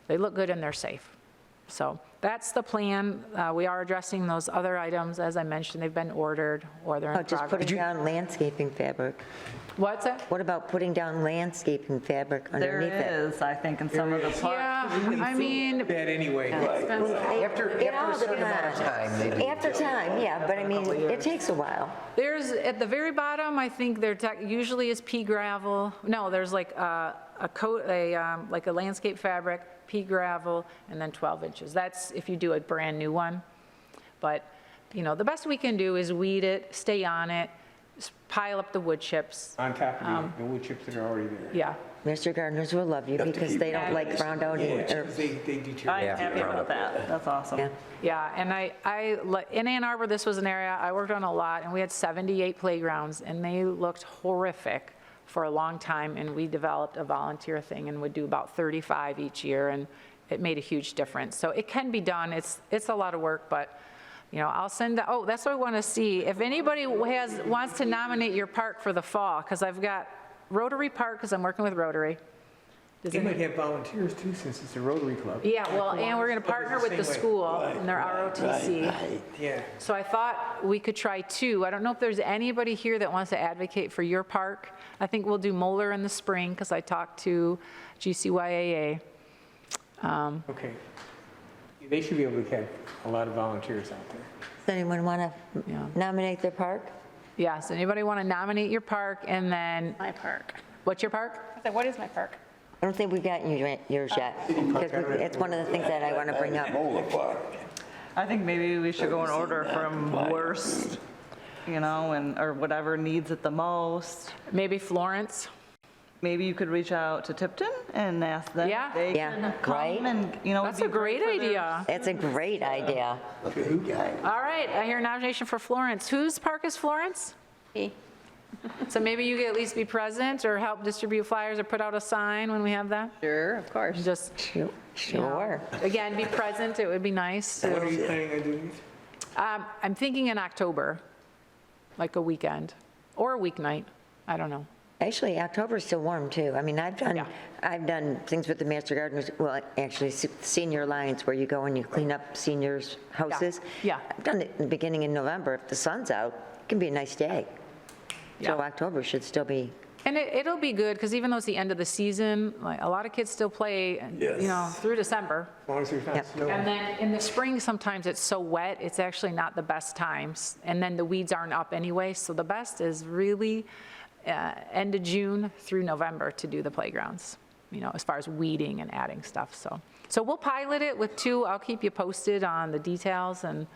look good and they're safe. So that's the plan. We are addressing those other items. As I mentioned, they've been ordered or they're in Just progress. putting down landscaping fabric. What's that? What about putting down landscaping fabric there underneath it? is, I think, in some of the parks. Yeah, I mean, Bad anyway. After It all a certain amount of depends. time, maybe. After time, yeah, but I mean, it takes a while. there's, at the very bottom, I think there usually is pea gravel. No, there's like a coat, like a landscape fabric, pea gravel, and then 12 inches. That's if you do a brand new one. But, the best we can do is weed it, stay on it, pile up the wood chips. On top of the wood chips that are already there. Yeah, Mr. Gardeners will love you have to because keep they don't like ground out Yeah, or, because they I'm deteriorate. happy about that. That's awesome. yeah. yeah, and in Ann Arbor, this was an area I worked on a lot, and we had 78 playgrounds, and they looked horrific for a long time, and we developed a volunteer thing and would do about 35 each year, and it made a huge difference. So it can be done. It's a lot of work, but, I'll send, that's what I want to see. If anybody wants to nominate your park for the fall, because I've got Rotary Park, because I'm working with Rotary. Does They any- might have volunteers too, since it's a Rotary Club. Yeah, well, and we're going to partner with the school and their ROTC. Right. Yeah. So I thought we could try 2. I don't know if there's anybody here that wants to advocate for your park. I think we'll do Moeller in the spring, because I talked to GCYAA. Okay. They should be able to have a lot of volunteers out there. Does anyone want Yeah. to nominate their park? Yes, anybody want to nominate your park, and then, My park. what's your park? I said, what is my park? I don't think we've gotten yours yet, because it's one of the things that I want to bring up. Molar Park. I think maybe we should go in order from worst, you know, and, or whatever needs it the most. Maybe Florence? Maybe you could reach out to Tipton and ask them. Yeah. if They Yeah, can right. come and, you know. it'd That's be a great for their- idea. It's a great idea. Great guy. All right, I hear a nomination for Florence. Whose park is Florence? Eh, So maybe you could at least be present or help distribute flyers or put out a sign when we have that? Sure, of course. Just, Sure. again, be present, it would be nice. When are to- you planning on doing it? I'm thinking in October, like a weekend, or a weeknight, I don't know. Actually, October's still warm, too. I mean, Yeah. I've done things with the Master Gardeners, well, actually, Senior Alliance, where you go and you clean up seniors' houses. Yeah. I've done it in the beginning of November. If the sun's out, it can be a nice day. So Yeah. October should still be, And it'll be good, because even though it's the end of the season, like, a lot of kids still play, you know, through December. As long as there's Yep. not snow. And then in the spring, sometimes it's so wet, it's actually not the best times. And then the weeds aren't up anyway, so the best is really end of June through November to do the playgrounds, you know, as far as weeding and adding stuff, so. So we'll pilot it with 2, I'll keep you posted on the details, and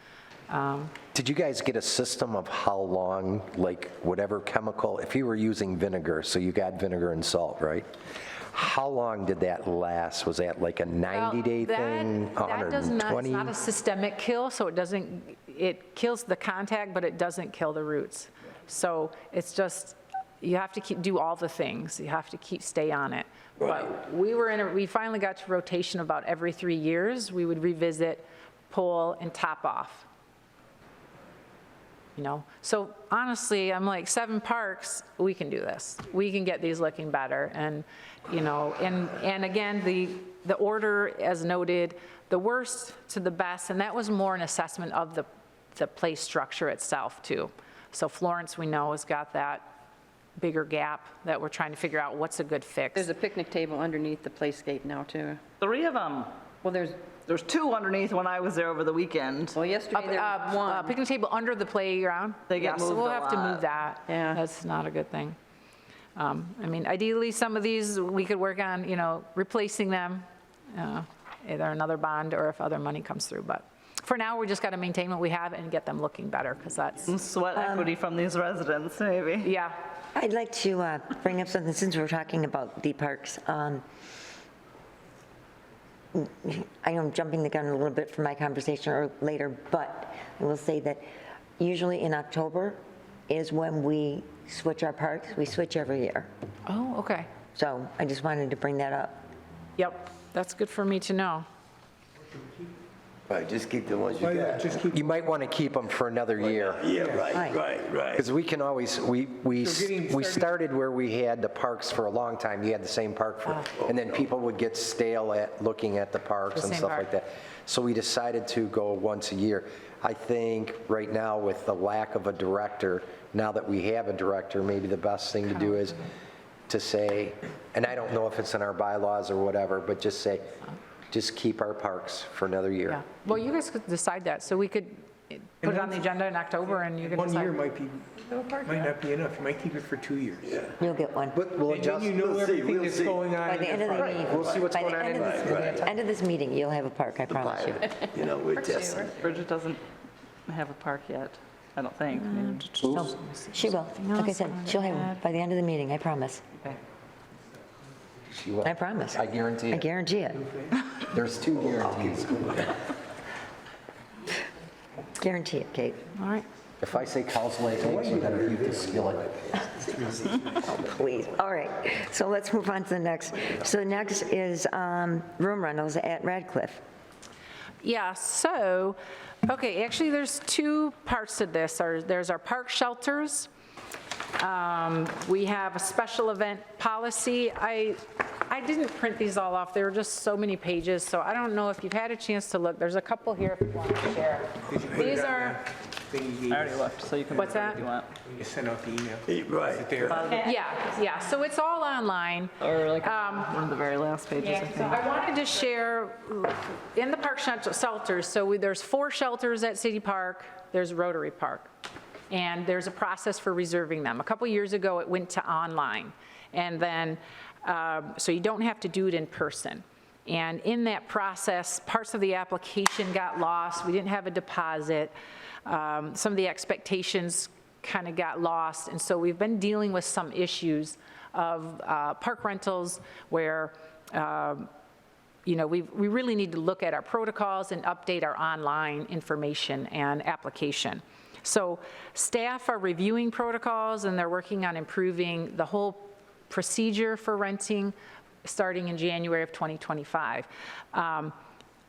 Did you guys get a system of how long, like whatever chemical, if you were using vinegar, so you got vinegar and salt, right? How long did that last? Was that like a 90-day Well, thing, That does not, it's 120? not a systemic kill, so it doesn't, it kills the contact, but it doesn't kill the roots. So it's just, you have to do all the things. You have to stay on it. But we finally got to rotation about every 3 years. We would revisit, pull, and top off. You know, so honestly, I'm like, 7 parks, we can do this. We can get these looking better, and, you know, and again, the order, as noted, the worst to the best, and that was more an assessment of the place structure itself, too. So Florence, we know, has got that bigger gap that we're trying to figure out what's a good fix. There's a picnic table underneath the playscape now, too. 3 of them. Well, There's 2 underneath when I was there over the weekend. well, yesterday there was one. Picnic table under the playground. They get Yeah, so moved we'll a have to lot. move that. Yeah. That's not a good thing. I mean, ideally, some of these, we could work on, you know, replacing them, either another bond or if other money comes through. But for now, we just got to maintain what we have and get them looking better, because that's, Some sweat equity from these residents, maybe. yeah. I'd like to bring up something, since we're talking about the parks. I know I'm jumping the gun a little bit for my conversation or later, but I will say that usually in October is when we switch our parks. We switch every year. Oh, okay. So I just wanted to bring that up. Yep, that's good for me to know. Right, just keep the ones you Why not got. just keep, You might want to keep them for another year. Yeah, Right. right. Because we can always, we getting started- started where we had the parks for a long time. You had the same park for, and then people would get stale at looking at the parks The and same stuff park. like that. So we decided to go once a year. I think right now with the lack of a director, now that we have a director, maybe the best thing to do is to say, and I don't know if it's in our bylaws or whatever, but just say, just keep our parks for another year. Yeah. Well, you guys could decide that, so we could put it on the agenda in October, and you can decide. 1 year might not be enough. You might keep it for 2 years. You'll get one. But we'll And then adjust. you know We'll see, everything we'll that's see. going on. By the end of the meeting. We'll see what's by the going on end of this- End of this meeting, you'll have a park, I promise you. You know, we're testing. Bridget doesn't have a park yet, I don't think. Maybe just- No, she will. Like I said, she'll have one by the end of the meeting, I promise. Okay. She will. I promise. I guarantee I it. guarantee it. There's 2 guarantees. Guarantee it, Kate. All right. If I say cow's leg eggs, you gotta heat the skillet. Please. All right, so let's move on to the next. So next is room rentals at Radcliffe. Yeah, so, okay, actually, there's 2 parts to this. There's our park shelters. We have a special event policy. I didn't print these all off. There were just so many pages, so I don't know if you've had a chance to look. There's a couple here if you want to share. These are, Thing you gave I already us, looked, so you can. What's move it that? if you want. when you sent out the email. Right. Is it there? yeah, so it's all online. Or like one of the very last pages, I So think. I wanted to share, in the park shelters, so there's 4 shelters at City Park, there's Rotary Park, and there's a process for reserving them. A couple years ago, it went to online, and then So you don't have to do it in person. And in that process, parts of the application got lost. We didn't have a deposit. Some of the expectations kind of got lost. And so we've been dealing with some issues of park rentals where, you know, we really need to look at our protocols and update our online information and application. So staff are reviewing protocols and they're working on improving the whole procedure for renting starting in January of 2025.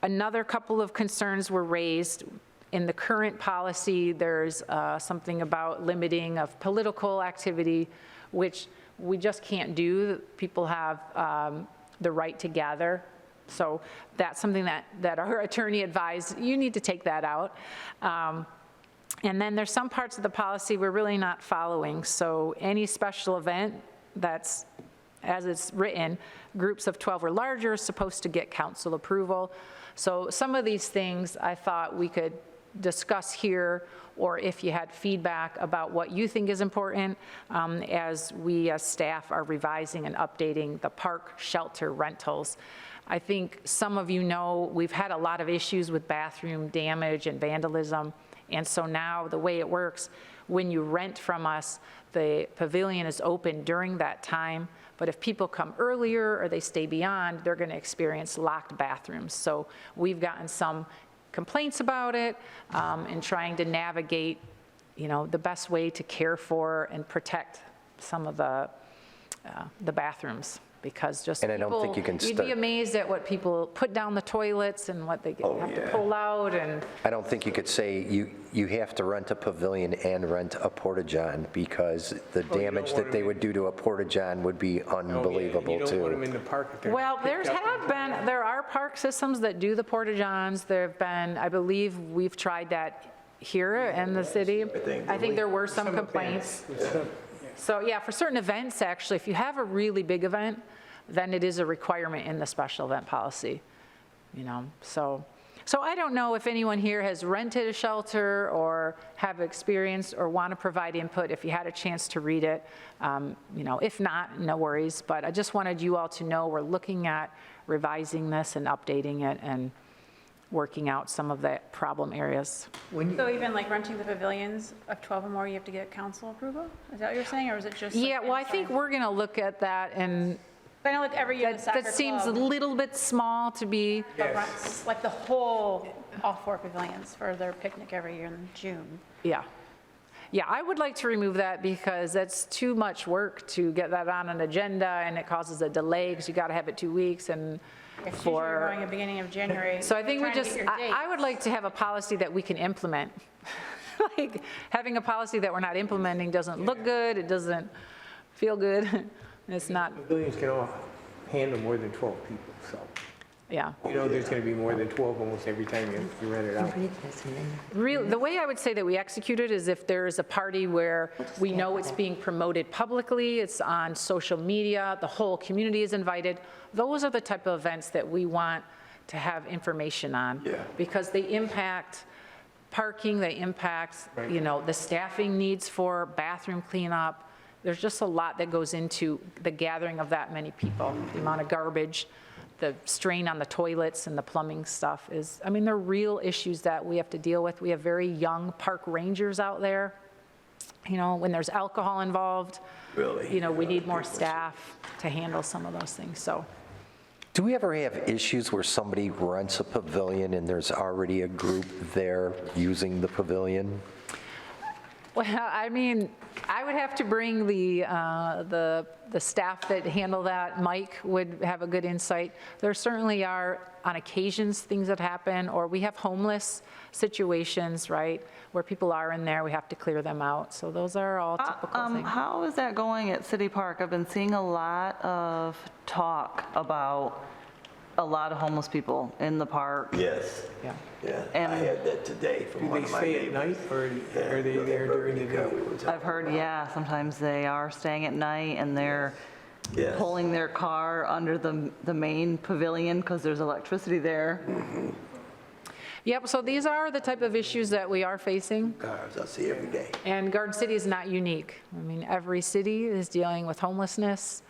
Another couple of concerns were raised. In the current policy, there's something about limiting of political activity, which we just can't do. People have the right to gather. So that's something that our attorney advised, you need to take that out. And then there's some parts of the policy we're really not following. So any special event that's, as it's written, groups of 12 or larger is supposed to get council approval. So some of these things I thought we could discuss here, or if you had feedback about what you think is important, as we as staff are revising and updating the park shelter rentals. I think some of you know we've had a lot of issues with bathroom damage and vandalism, and so now the way it works, when you rent from us, the pavilion is open during that time, but if people come earlier or they stay beyond, they're going to experience locked bathrooms. So we've gotten some complaints about it, and trying to navigate, you know, the best way to care for and protect some of the bathrooms, because just And I don't think you can you'd start- be amazed at what people put down the toilets and what they have to pull out, and I don't think you could say you have to rent a pavilion and rent a porta-john, because the don't damage want that them they in- would do to a porta-john would be unbelievable You don't want them too. in the park if they're well, not there picked up. are park systems that do the porta-johns. There have been, I believe we've tried that here in the city. I think there were some complaints. So yeah, for certain events, actually, if you have a really big event, then it is a requirement in the special event policy, you know, so I don't know if anyone here has rented a shelter or have experienced or want to provide input. If you had a chance to read it, you know, if not, no worries, but I just wanted you all to know we're looking at revising this and updating it and working out some of the problem areas. So even like renting the pavilions of 12 or more, you have to get council approval? Is that what you're saying, or is it just? like Yeah, well, I think inside? we're going to look at that, and I know like every year the soccer that seems a club little bit small to be, rents like the whole, all 4 pavilions for their picnic every year in June. yeah. Yeah, I would like to remove that because that's too much work to get that on an agenda, and it causes a delay because you got to have it 2 weeks and It's usually for. going at the beginning of January. So I think we Trying to just, get your I would dates. like to have a policy that we can implement. Like, having a policy that we're not implementing doesn't look good, it doesn't feel good, it's not, Pavilions can all handle more than 12 people, so, yeah. you know, there's going to be more than 12 almost every time you rent it out. Real, the way I would say that we execute it is if there is a party where we know it's being promoted publicly, it's on social media, the whole community is invited, those are the type of events that we want to have information on. Yeah. Because they impact parking, they impact, you know, the staffing needs for bathroom cleanup. There's just a lot that goes into the gathering of that many people, the amount of garbage, the strain on the toilets and the plumbing stuff is, I mean, they're real issues that we have to deal with. We have very young park rangers out there. You know, when there's alcohol involved, Really? you know, we need more staff to handle some of those things, so. Do we ever have issues where somebody rents a pavilion and there's already a group there using the pavilion? Well, I mean, I would have to bring the staff that handle that. Mike would have a good insight. There certainly are, on occasions, things that happen, or we have homeless situations, right, where people are in there, we have to clear them out. So those are all typical things. How is that going at City Park? I've been seeing a lot of talk about a lot of homeless people in the park. Yes, Yeah. yeah. And- I had that today from Do one they of my stay at neighbors. night, or are they there during the day? I've heard, yeah, sometimes they are staying at night and they're Yes. pulling their car under the main pavilion because there's electricity there. Yep, so these are the type of issues that we are facing, Cars I see every day. and Garden City is not unique. I mean, every city is dealing with homelessness,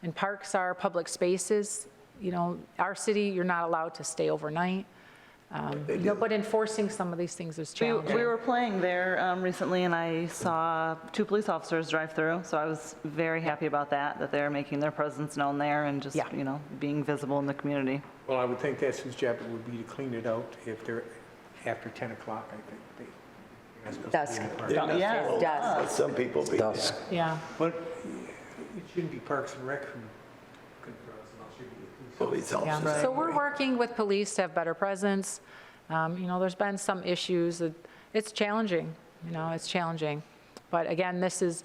And parks are public spaces. You know, our city, you're not allowed to stay overnight. You know, but enforcing some of these things is We challenging. were playing there recently, and I saw 2 police officers drive through, so I was very happy about that they're making their presence known there and just, Yeah. you know, being visible in the community. Well, I would think that's whose job it would be to clean it out if they're after 10 o'clock, I think. They're not supposed to Dusk. be in the park. They're not Yeah. supposed- Dusk. but some people be there. Dusk. Yeah. But it shouldn't be Parks and Rec who controls it. It should be the police. Police Yeah, officers. so we're working with police to have better presence. You know, there's been some issues. It's challenging, you know, it's challenging. But again, this is,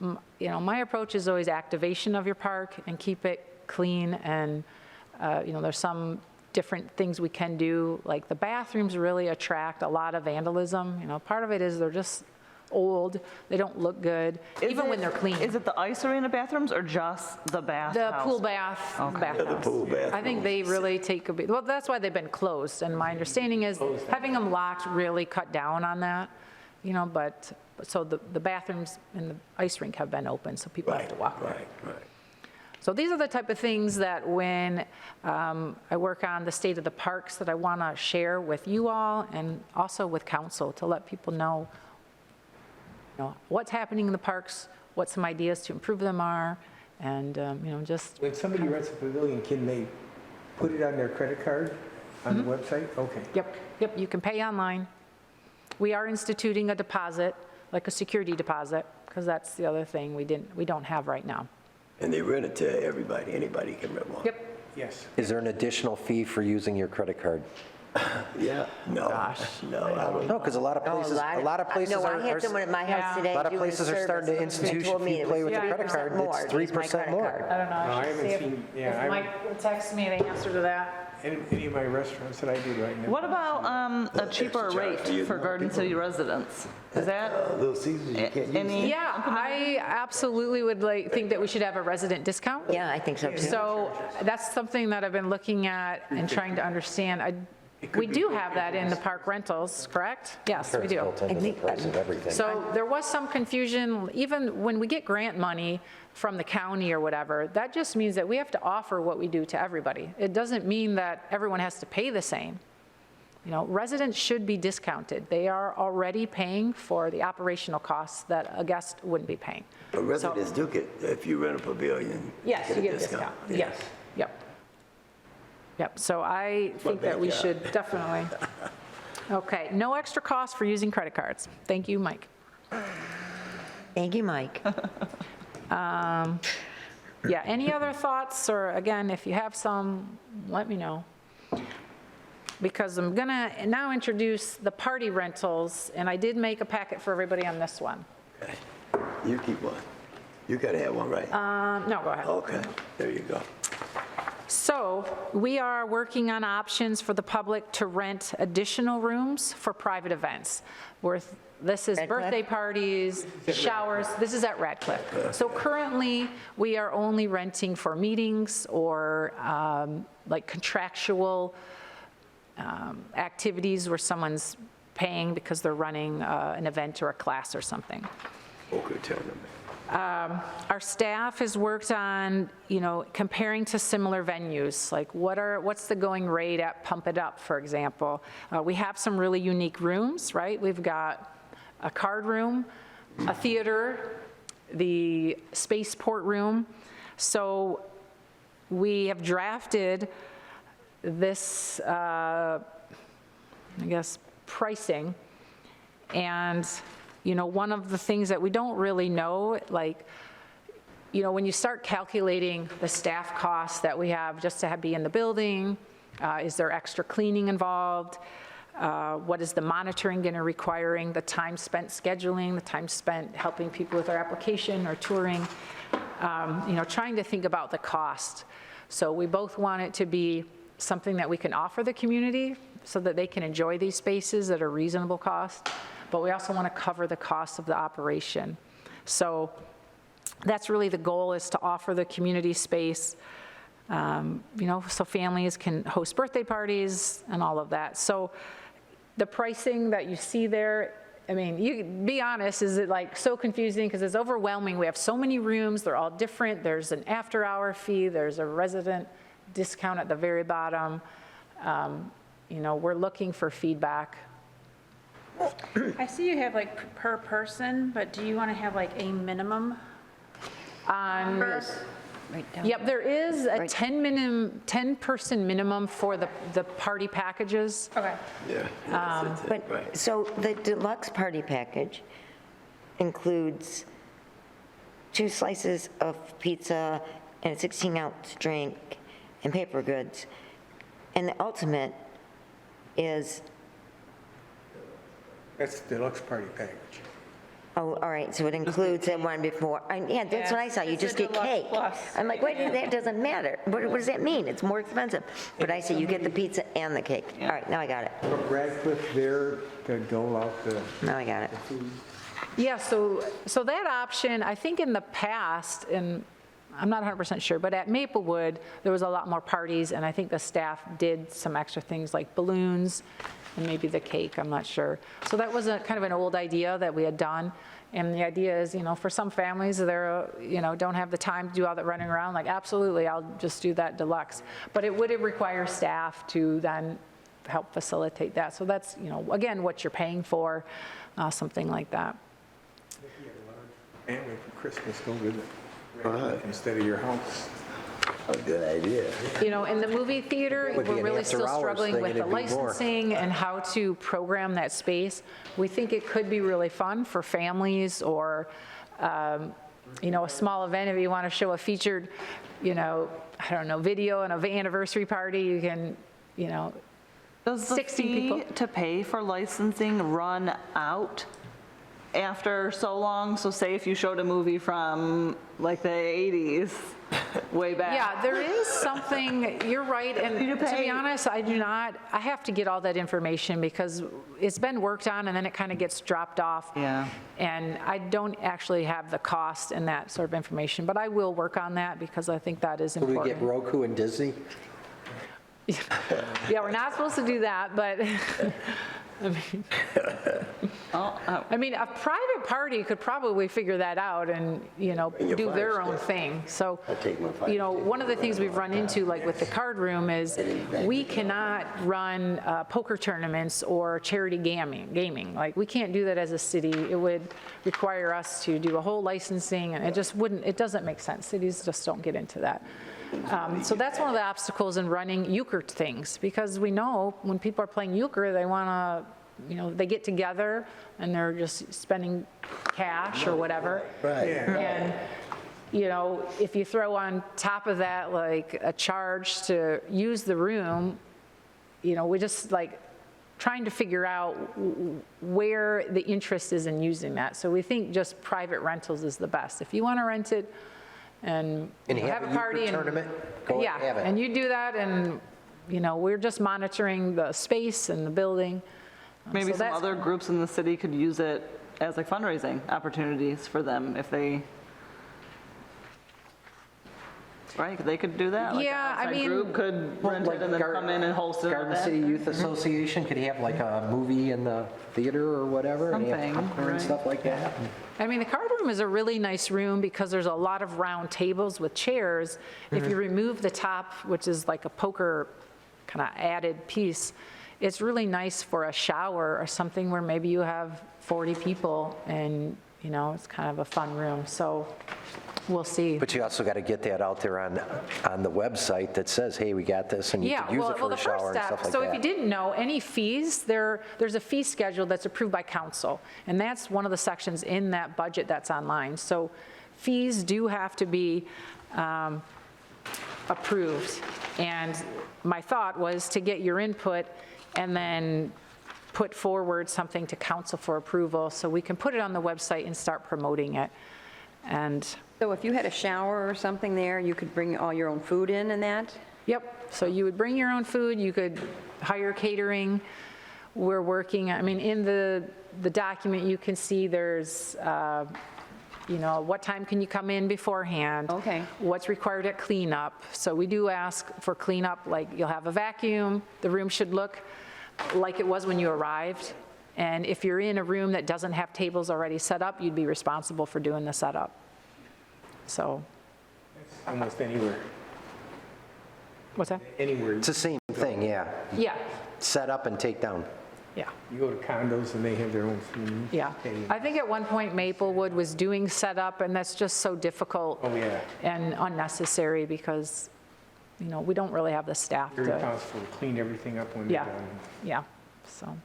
you know, my approach is always activation of your park and keep it clean. And, you know, there's some different things we can do, like the bathrooms really attract a lot of vandalism. You know, part of it is they're just old, they don't look good, even when they're clean. Is it the ice arena bathrooms or just the bathhouse? The pool bath, bathhouse. The pool bathroom. I think they really take a bit, well, that's why they've been closed, and my understanding is having them locked really cut down on that, you know, but, so the bathrooms in the ice rink have been open, so people have to walk there. Right. So these are the type of things that when I work on the state of the parks that I want to share with you all and also with council to let people know, you know, what's happening in the parks, what some ideas to improve them are, and, you know, just, When somebody rents a pavilion, can they put it on their credit card on the website? Okay. yep, you can pay online. We are instituting a deposit, like a security deposit, because that's the other thing we don't have right now. And they rent it to everybody, anybody can rent one. Yep, Yes. Is there an additional fee for using your credit card? Yeah, no, no, I don't. No, because a lot of Oh, places, a lot of places No, are. I had someone at my Yeah. house today A lot of doing places are starting to service, and they institute, told if me you it play was with the credit 3% card, more it's to use my 3% credit more. card. I don't know. No, I should haven't see if- seen- yeah, If I haven't- Mike will text me the answer to that. Any of my restaurants that I do right now. What about a cheaper extra charge rate for you. for Garden City residents? Is that Little Caesars, you can't use any? Yeah, I absolutely would think that we should have a resident discount. Yeah, I think so too. So that's something that I've been looking at and trying to understand. We do have that in the park rentals, correct? Yes, we do. Built into the price of everything. So there was some confusion, even when we get grant money from the county or whatever, that just means that we have to offer what we do to everybody. It doesn't mean that everyone has to pay the same. You know, residents should be discounted. They are already paying for the operational costs that a guest wouldn't be paying. But residents do get, if you rent a pavilion. Yes, you get a discount. Yeah. Yes, yep. Yep, so I think that we should definitely. Okay, no extra cost for using credit cards. Thank you, Mike. Thank you, Mike. Yeah, any other thoughts, or again, if you have some, let me know. Because I'm gonna now introduce the party rentals, and I did make a packet for everybody on this one. You keep one. You gotta have one, right? No, go ahead. Okay, there you go. So we are working on options for the public to rent additional rooms for private events. This is Radcliffe? birthday parties, showers, this is at Radcliffe. So currently, we are only renting for meetings or like contractual activities where someone's paying because they're running an event or a class or something. Poker tournament. Our staff has worked on, you know, comparing to similar venues, like what's the going rate at Pump It Up, for example. We have some really unique rooms, right? We've got a card room, a theater, the spaceport room. So we have drafted this, I guess, pricing. And, you know, one of the things that we don't really know, like, you know, when you start calculating the staff costs that we have just to be in the building, is there extra cleaning involved? What is the monitoring going to requiring, the time spent scheduling, the time spent helping people with their application or touring, you know, trying to think about the cost. So we both want it to be something that we can offer the community so that they can enjoy these spaces at a reasonable cost, but we also want to cover the cost of the operation. So that's really the goal, is to offer the community space, you know, so families can host birthday parties and all of that. So the pricing that you see there I mean, you, be honest, is it like so confusing? Because it's overwhelming. We have so many rooms, they're all different. There's an after-hour fee, there's a resident discount at the very bottom. You know, we're looking for feedback. I see you have like per person, but do you want to have like a minimum? Right down. Yep, there is a Right. 10-person minimum for the party packages. Okay. Yeah. That's it, But, right. so the deluxe party package includes 2 slices of pizza and a 16-ounce drink and paper goods. And the ultimate is, That's the deluxe party package. oh, all right, so it includes that one before. Yeah, that's what I saw, you It's a just get deluxe cake. plus. I'm like, wait, that doesn't matter. What does that mean? It's more expensive. But I see you get the pizza and the cake. All right, now I got it. But Radcliffe there to dole out the Now I got it. food. Yeah, so that option, I think in the past, and I'm not 100% sure, but at Maplewood, there was a lot more parties, and I think the staff did some extra things like balloons and maybe the cake, I'm not sure. So that was a kind of an old idea that we had done. And the idea is, you know, for some families, they're, you know, don't have the time to do all that running around, like, absolutely, I'll just do that deluxe. But it would require staff to then help facilitate that. So that's, you know, again, what you're paying for, something like that. Family for Christmas, go with it. Radcliffe instead of your house. A good idea. You know, in the movie theater, Would be we're an really still after-hours struggling thing, with and the it'd be more. licensing and how to program that space. We think it could be really fun for families or, you know, a small event if you want to show a featured, you know, I don't know, video and an anniversary party, you can, you know, Does the 16 people. fee to pay for licensing run out after so long? So say if you showed a movie from like the 80s, way back. Yeah, there is something, you're right, and You to be pay- honest, I have to get all that information because it's been worked on and then it kind of gets dropped off. Yeah. And I don't actually have the cost and that sort of information, but I will work on that because I think that is Could we get important. Roku and Disney? Yeah, we're not supposed to do that, but, I mean, a private party could probably figure that out and, you know, your do their fire own stick. thing. So, take my fire you know, one of the things we've run into, like with the card room, is we cannot run poker tournaments or charity gaming. Like, we can't do that as a city. It would require us to do a whole licensing, and it doesn't make sense. Cities just don't get into that. So that's one of the obstacles in running euchre things, because we know when people are playing euchre, they want to, you know, they get together and they're just spending cash or whatever. Right. And, you know, if you throw on top of that, like, a charge to use the room, you know, we just like trying to figure out where the interest is in using that. So we think just private rentals is the best. If you want to rent it and And you know, have have a a party euchre and. tournament? Go Yeah, have it. and you do that and, you know, we're just monitoring the space and the building. Maybe So some that's- other groups in the city could use it as like fundraising opportunities for them if they, right? They could do that? Like an Yeah, I outside mean- group could rent it and then come in and host it. at Garden that. City Youth Association, could he have like a movie in the theater or whatever? And he have Something, popcorn and right. stuff like that? I mean, the card room is a really nice room because there's a lot of round tables with chairs. If you remove the top, which is like a poker kind of added piece, it's really nice for a shower or something where maybe you have 40 people and, you know, it's kind of a fun room. So we'll see. But you also got to get that out there on the website that says, hey, we got this, and you Yeah, can use it for the a first shower and step, stuff like so if you that. didn't know, any fees, there's a fee schedule that's approved by council, and that's one of the sections in that budget that's online. So fees do have to be approved, and my thought was to get your input and then put forward something to council for approval, so we can put it on the website and start promoting it. And, So if you had a shower or something there, you could bring all your own food in and that? yep, so you would bring your own food, you could hire catering. We're working, I mean, in the document, you can see there's, you know, what time can you come in beforehand? Okay. What's required at cleanup? So we do ask for cleanup, like you'll have a vacuum, the room should look like it was when you arrived. And if you're in a room that doesn't have tables already set up, you'd be responsible for doing the setup. So, Almost anywhere, what's that? anywhere. It's the same thing, yeah. Yeah, Set up and take down. yeah. You go to condos and they have their own food. Yeah, I think at one point Maplewood was doing setup, and that's just so difficult Oh, yeah. and unnecessary because, you know, we don't really have the staff They're to, responsible to clean everything up when they're yeah, done. yeah, so,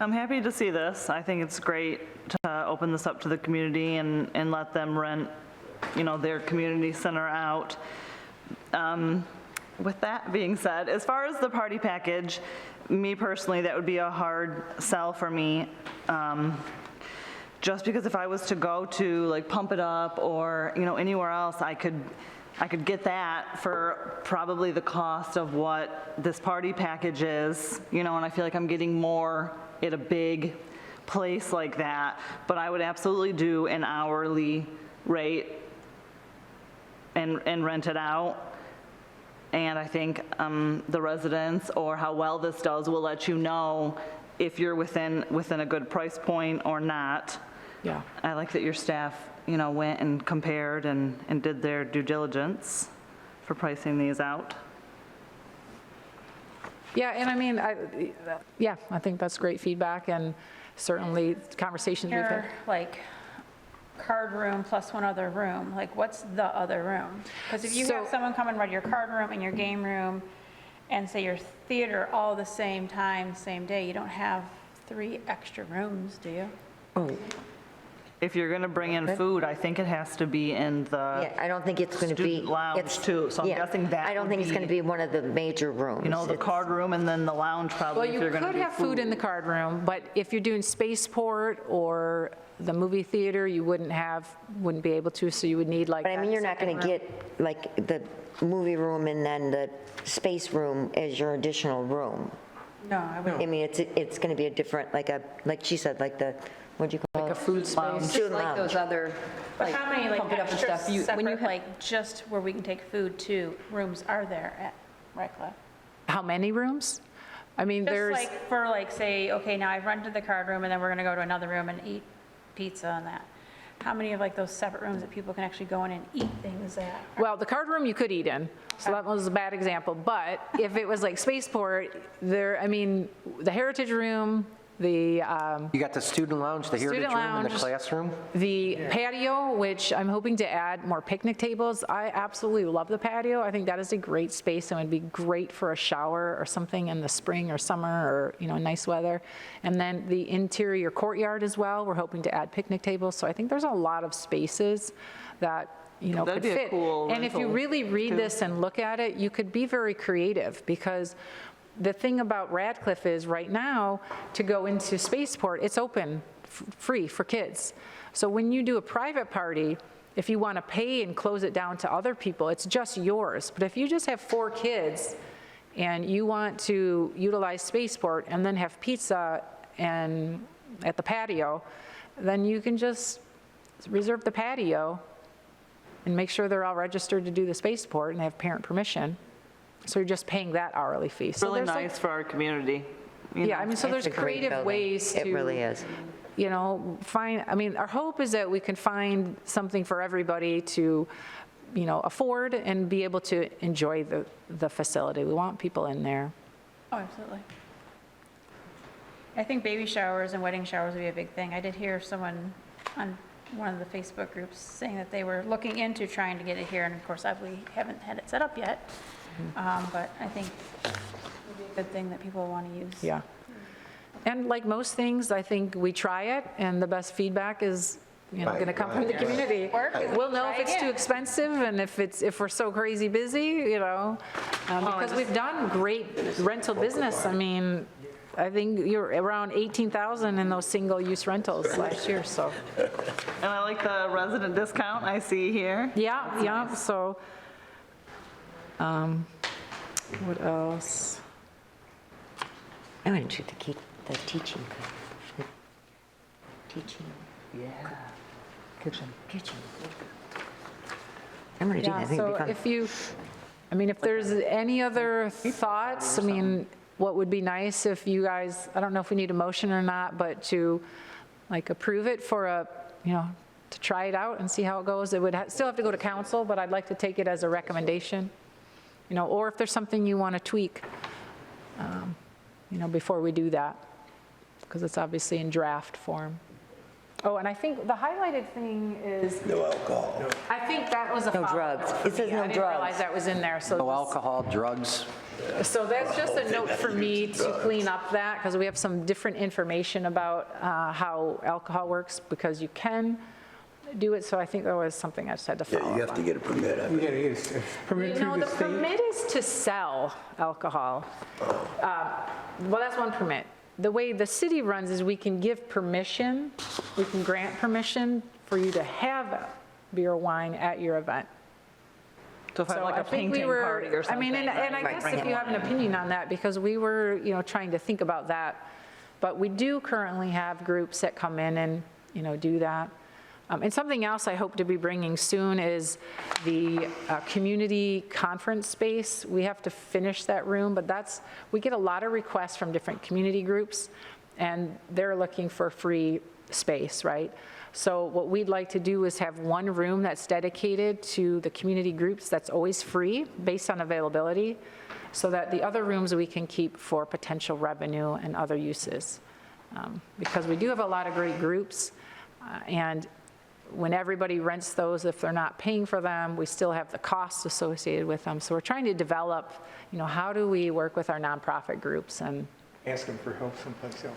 I'm happy to see this. I think it's great to open this up to the community and let them rent, you know, their community center out. With that being said, as far as the party package, me personally, that would be a hard sell for me. Just because if I was to go to like Pump It Up or, you know, anywhere else, I could get that for probably the cost of what this party package is, you know, and I feel like I'm getting more at a big place like that. But I would absolutely do an hourly rate and rent it out. And I think the residents, or how well this does, will let you know if you're within a good price point or not. yeah. I like that your staff, you know, went and compared and did their due diligence for pricing these out. Yeah, and I mean, I think that's great feedback, and certainly conversations we've had. Your, like, card room plus one other room, like, what's the other room? Because if you have So- someone come and rent your card room and your game room, and say your theater all the same time, same day, you don't have 3 extra rooms, do you? If you're going to bring in food, I think it has to be in the, Yeah, I don't think it's going to be. Student lounge, it's- too, so I'm yeah, guessing that I don't would think it's going to be, be one of the major rooms. you know, the It's- card room and then the lounge Well, probably if you you're going to could do have food in the card room, but if you're doing Spaceport or the movie theater, you wouldn't be able to, so you would need like. But I mean, that you're not going second to room. get like the movie room and then the space room as your additional room. No, I wouldn't. I mean, it's going to be a different, like she said, like the, what'd you call Like a it? food space. Student Like lounge. those other, But like, how many, like, Pump It Up and extra stuff, when you separate, have, like, just where we can take food to rooms are there at Radcliffe? How many rooms? I mean, Just there's, like, for like, say, okay, now I've rented the card room, and then we're gonna go to another room and eat pizza and that. How many of like those separate rooms that people can actually go in and eat things at? well, the card room you could eat in, so that was a bad example. But if it was like Spaceport, I mean, the Heritage Room, the You got the student lounge, the heritage Student room, and the lounge. classroom? The patio, which I'm hoping to add more picnic tables. I absolutely love the patio. I think that is a great space and would be great for a shower or something in the spring or summer or, you know, nice weather. And then the interior courtyard as well, we're hoping to add picnic tables. So I think there's a lot of spaces that, you know, That'd could be a fit. cool And if you rental, really read too. this and look at it, you could be very creative, because the thing about Radcliffe is right now, to go into Spaceport, it's open, free for kids. So when you do a private party, if you want to pay and close it down to other people, it's just yours. But if you just have 4 kids and you want to utilize Spaceport and then have pizza and at the patio, then you can just reserve the patio and make sure they're all registered to do the Spaceport and they have parent permission. So you're just paying that hourly fee. So really there's like- nice for our community. you Yeah, know. I mean, so It's there's a great creative building. ways to. It really is. You know, I mean, our hope is that we can find something for everybody to, you know, afford and be able to enjoy the facility. We want people in there. Oh, absolutely. I think baby showers and wedding showers would be a big thing. I did hear someone on one of the Facebook groups saying that they were looking into trying to get it here, and of course, we haven't had it set up yet. But I think it would be a good thing that people want to use. Yeah. And like most things, I think we try it, and the best feedback is, you know, going to come from the community. We'll know if it's too expensive and if we're so crazy busy, you know, because we've done great rental business. I mean, I think you're around 18,000 in those single-use rentals last year, so. And I like the resident discount I see here. Yeah, yeah, so, what else? I wanted you to keep the teaching. Teaching. Kitchen. I'm going to do that. I Yeah, think it'd so be fun. if you, I mean, if there's any other thoughts, I mean, what would be nice if you guys, I don't know if we need a motion or not, but to like approve it for a, to try it out and see how it goes. It would still have to go to council, but I'd like to take it as a recommendation, or if there's something you want to tweak, before we do that, because it's obviously in draft form. Oh, and I think the highlighted thing is, No alcohol. I think that was a No follow-up drugs. for It says me. no I didn't drugs. realize that was in there, so. No alcohol, drugs. So that's just a note for me to clean up that, because we have some different information about how alcohol works, because you can do it, so I think that was something I just had to Yeah, follow you up have to on. get a permit. I You think. gotta get a permit No, through the the state. permit is to sell alcohol. Well, that's one permit. The way the city runs is we can give permission, we can grant permission for you to have beer or wine at your event. So if I have So like I a think we painting were, party or I something. mean, and I right? guess if you have an opinion on that, because we were, trying to think about that. But we do currently have groups that come in and, do that. And something else I hope to be bringing soon is the community conference space. We have to finish that room, but we get a lot of requests from different community groups, and they're looking for free space, right? So what we'd like to do is have one room that's dedicated to the community groups that's always free based on availability, so that the other rooms we can keep for potential revenue and other uses. Because we do have a lot of great groups, and when everybody rents those, if they're not paying for them, we still have the costs associated with them. So we're trying to develop, how do we work with our nonprofit groups, and Ask them for help someplace else.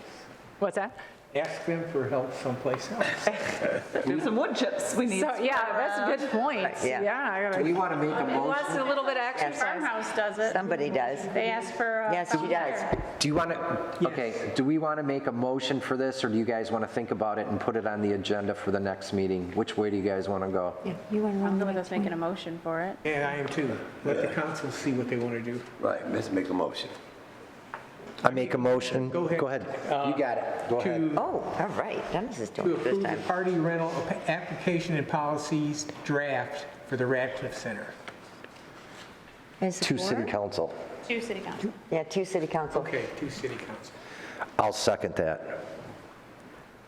what's that? Ask them for help someplace else. Do some wood chips we need. So, yeah, that's a good point. Yeah. I gotta. Do we want to make a Who wants motion? a little bit of exercise? Farmhouse does it. Somebody does. They ask for. Yes, she does. Do you want to, okay, do we want to make a motion for this, or do you guys want to think about it and put it on the agenda for the next meeting? Which way do you guys want to go? You want to I'm run good the with us making a motion for it. And I am too. Let the council see what they want to do. Right, let's make a motion. I make a motion. Go ahead. Go ahead. You got it. Go ahead. To Oh, all right, Dennis is doing to it this approve the time. party rental application and policies draft for the Radcliffe Center. Is To support? city council. To city council. Yeah, to city council. Okay, to city council. I'll second that.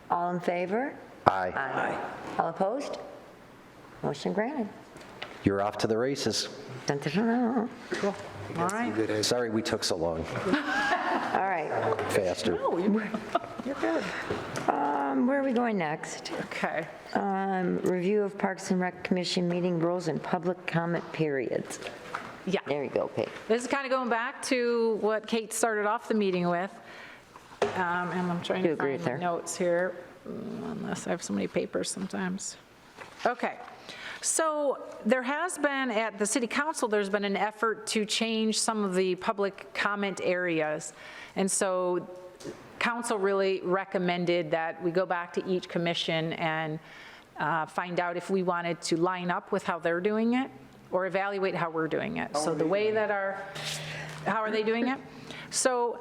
All in favor? Aye. Aye. All opposed? Motion granted. You're off to the races. Dun, dun, dun, dun. All right. Sorry we took so long. All right, Faster. You're good. where are we going next? Okay. Review of Parks and Rec Commission meeting rules and public comment periods. Yeah. There you go, Kate. This is kind of going back to what Kate started off the meeting with. And I'm trying Do to agree find with the her. notes here, unless I have so many papers sometimes. Okay. So there has been, at the city council, there's been an effort to change some of the public comment areas. And so council really recommended that we go back to each commission and find out if we wanted to line up with how they're doing it or evaluate how we're doing it. So the way that how are they doing it? So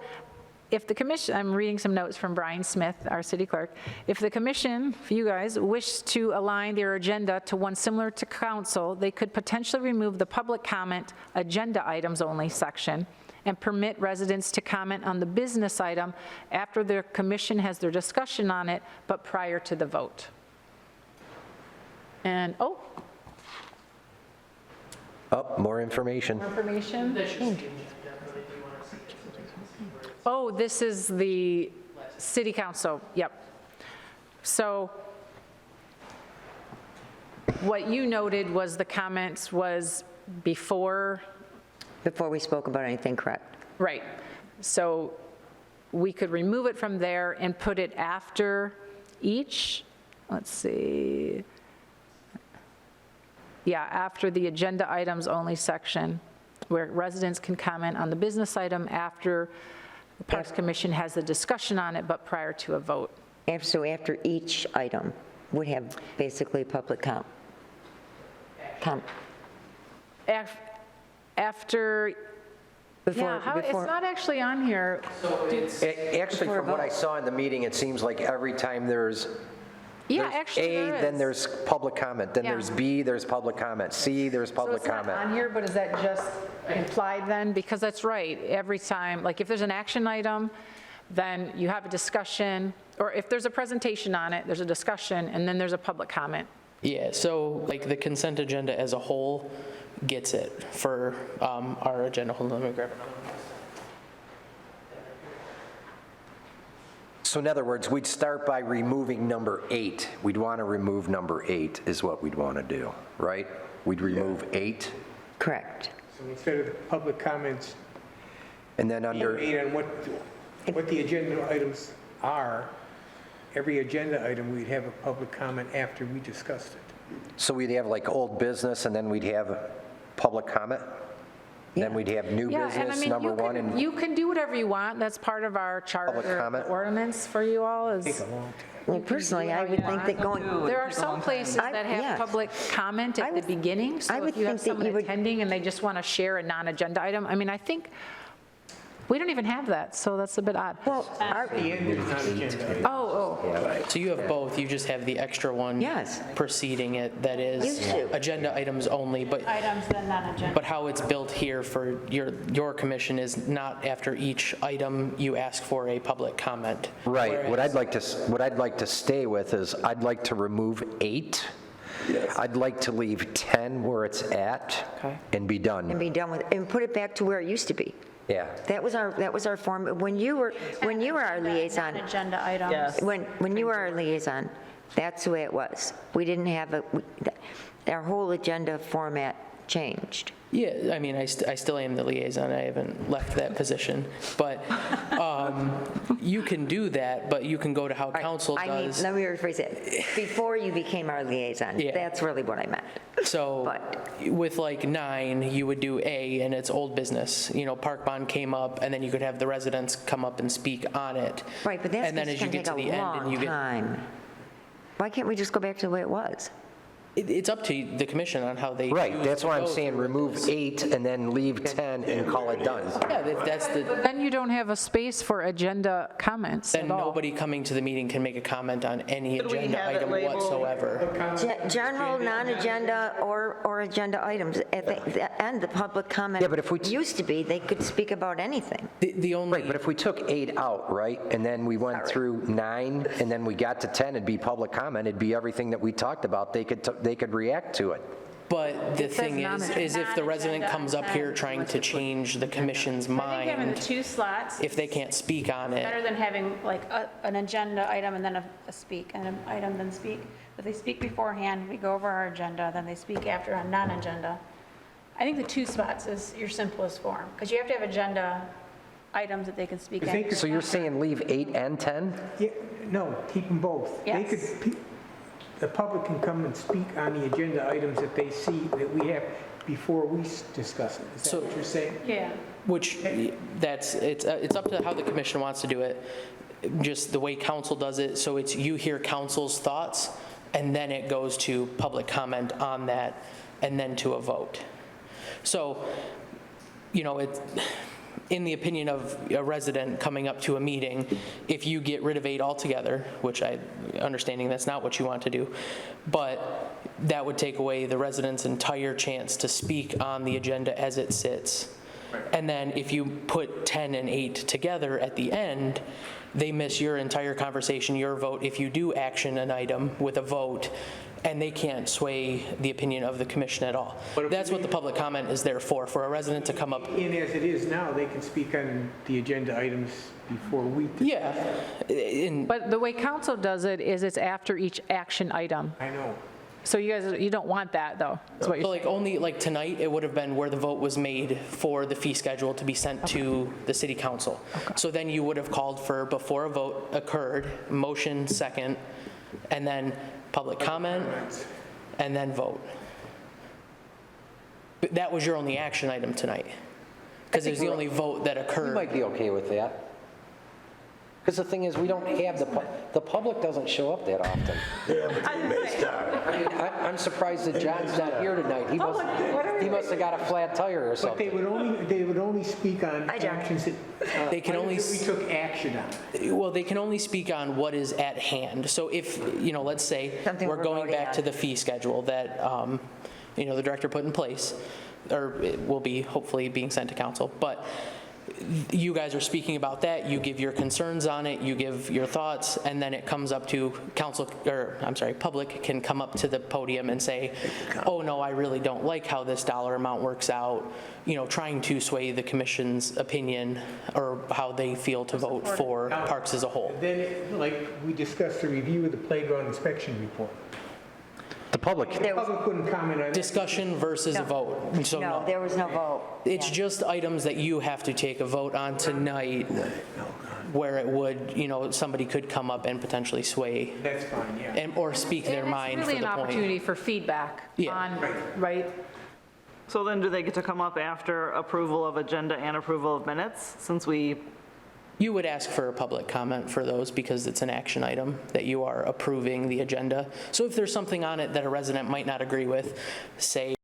if the commission, I'm reading some notes from Brian Smith, our city clerk. If the commission, for you guys, wish to align their agenda to one similar to council, they could potentially remove the public comment agenda items only section and permit residents to comment on the business item after their commission has their discussion on it, but prior to the vote. And, Oh, more information. information? Oh, this is the city council, yep. So what you noted was the comments was before, Before we spoke about anything, correct? right. So we could remove it from there and put it after each, let's see. Yeah, after the agenda items only section, where residents can comment on the business item after the Parks Commission has the discussion on it, but prior to a vote. So after each item would have basically public count. After, yeah, it's not actually on here. Actually, Before a from what I vote. saw in the meeting, it seems like every time there's Yeah, there's actually, there A, then is. there's public comment, then Yeah. there's B, there's public comment, C, there's So public it's not comment. on here, but is that just implied then? Because that's right, every time, like if there's an action item, then you have a discussion, or if there's a presentation on it, there's a discussion, and then there's a public comment. Yeah, so like the consent agenda as a whole gets it for our agenda. Hold on, let me grab another one. So in other words, we'd start by removing number 8. We'd want to remove number 8 is what we'd want to do, right? We'd remove 8, Correct. So instead of the public comments and then being under, made on what the agenda items are, every agenda item, we'd have a public comment after we discussed it. so we'd have like old business, and then we'd have public comment? Then we'd have new Yeah, and I business, mean, number 1, and you can do whatever you want, that's part of our charter, Public comment? the ordinance for you all Take is, a long time. Well, personally, I would think that going, there are some places I- that have yes. public comment I at the would- beginning, I so would if you have think that you someone would- attending and they just want to share a non-agenda item, I mean, I think, we don't even have that, so that's a bit odd. well, our, The end is not agenda item. Oh, So you have both, you just have the extra one Yes. preceding it that is Used to. agenda items only, but Items then non-agenda. But how it's built here for your commission is not after each item you ask for a public comment. right, what Whereas- I'd like to stay with is, I'd like to remove 8. Yes. I'd like to leave 10 where it's at Okay. and be and done. be done with, and put it back to where it used to be. Yeah. That was our form, when you were our liaison, Non-agenda items. Yes. when you were our liaison, that's the way it was. We didn't have our whole agenda format changed. Yeah, I mean, I still am the liaison, I haven't left that position. But you can do that, but you can go to how council I mean, does. let me rephrase it. Before you became our liaison, Yeah. that's really what I meant. So But- with like 9, you would do A, and it's old business. You know, Park Bond came up, and then you could have the residents come up and speak on it. Right, but that's And then just as you going to get take to a the end and you long get, time. Why can't we just go back to the way it was? it's up to the commission on how they Right, choose that's to why I'm go saying through remove this. 8 and then leave 10 and call it done. Yeah, that's the, then you don't have a space for agenda comments then at all. nobody coming to the meeting can make a comment on any Could we agenda have it item labeled- whatsoever. General, non-agenda, or agenda items. At the end, the public comment Yeah, but if we- used to be, they could speak about anything. The only, Right, but if we took 8 out, right, and then we went through 9, and then we got to 10, it'd be public comment, it'd be everything that we talked about, they could react to it. but the thing non-agenda. is if the resident Non-agenda comes up here items. trying to change the commission's I think having the mind, 2 slots if they can't speak on it, better than having like an agenda item and then a speak, and an item then speak. If they speak beforehand, we go over our agenda, then they speak after on non-agenda. I think the 2 spots is your simplest form, because you have to have agenda items that they can speak If they at. could- So you're saying leave 8 and 10? Yeah, no, keep them both. They Yes. could, the public can come and speak on the agenda items that they see that we have before we discuss it. Is that So- what you're saying? Yeah. which it's up to how the commission wants to do it, just the way council does it. So it's you hear council's thoughts, and then it goes to public comment on that, and then to a vote. So, you know, in the opinion of a resident coming up to a meeting, if you get rid of 8 altogether, which understanding that's not what you want to do, but that would take away the resident's entire chance to speak on the agenda as it sits. And then if you put 10 and 8 together at the end, they miss your entire conversation, your vote, if you do action an item with a vote, and they can't sway the opinion of the commission at all. But if That's we- what the public comment is there for a resident to come up. And as it is now, they can speak on the agenda items before we. Yeah, But the way council does it is it's after each action item. I know. So you guys, you don't want that, though, is what so you're like only, like tonight, it would have been where the vote was made for the fee schedule to be sent to the city council. So then you would have called for, before a vote occurred, motion, second, and then public comment, and then vote. But that was your only action item tonight, because it was the only vote that You occurred. might be okay with that. Because the thing is, we don't have, the public doesn't show up that often. Yeah, but they may start. I mean, I'm surprised that John's not here tonight. He must have got a flat tire or But something. they would only speak on Hi, John. actions that, They can only items that we took action on. Well, they can only speak on what is at hand. So if, let's say Something we're we're going voting back on. to the fee schedule that, the director put in place, or it will be hopefully being sent to council, but you guys are speaking about that, you give your concerns on it, you give your thoughts, and then it comes up to public can come up to the podium and say, oh, no, I really don't like how this dollar amount works out, trying to sway the commission's opinion or how they feel to vote for parks as a whole. Then, like we discussed, the review of the playground inspection report. The public, The public couldn't comment on that. Discussion versus a vote. So No, there was no vote. It's Yeah. just items that you have to take a vote on tonight, where it would, somebody could come up and potentially sway That's fine, yeah. or speak their mind It's for really the an point. opportunity for feedback Yeah. on, right? So then do they get to come up after approval of agenda and approval of minutes, since we, You would ask for a public comment for those because it's an action item that you are approving the agenda. So if there's something on it that a resident might not agree with, say,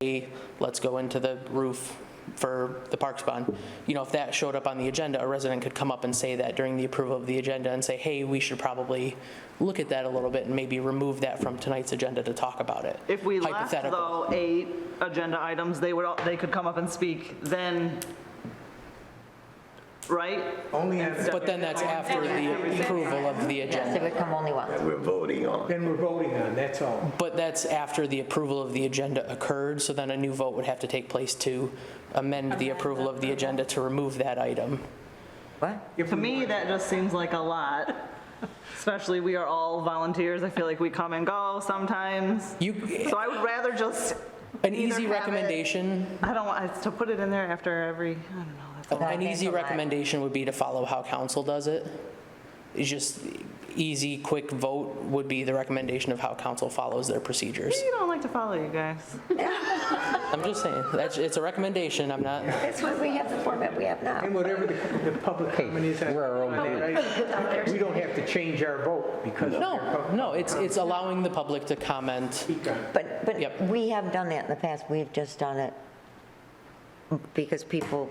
let's go into the roof for the parks bond, if that showed up on the agenda, a resident could come up and say that during the approval of the agenda and say, hey, we should probably look at that a little bit and maybe remove that from tonight's agenda to talk about it. if we left Hypothetical. though 8 agenda items, they could come up and speak then, right? Only on, But then that's after the approval of the Yes, it agenda. would come only once. We're voting on. then we're voting on, that's all. But that's after the approval of the agenda occurred, so then a new vote would have to take place to amend the approval of the agenda to remove that item. What? To me, that just seems like a lot, especially we are all volunteers. I feel like we come and go sometimes. So I would rather just An either easy have it- recommendation, I don't want, to put it in there after every, I don't know, that's all. an that's easy a lot. recommendation would be to follow how council does it. It's just easy, quick vote would be the recommendation of how council follows their procedures. You don't like to follow you guys. I'm just saying, it's a recommendation, I'm not, That's why we have the format we have now. And whatever the public comment is on, we're our own right, we don't have to change our vote because of their public. no, it's allowing the public to comment. Speak on it. But Yep. we have done that in the past. We've just done it because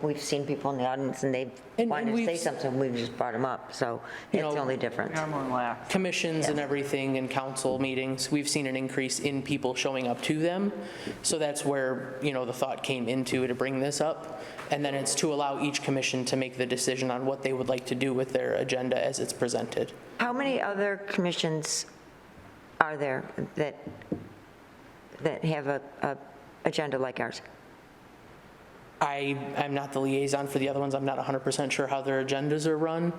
we've seen people in the audience and they And wanted to say we've- something, we've just brought them up. So You that's the know, only difference. You're more lax. Commissions and everything and council meetings, we've seen an increase in people showing up to them. So that's where, the thought came into to bring this up. And then it's to allow each commission to make the decision on what they would like to do with their agenda as it's presented. How many other commissions are there that have a agenda like ours? I'm not the liaison for the other ones. I'm not 100% sure how their agendas are run.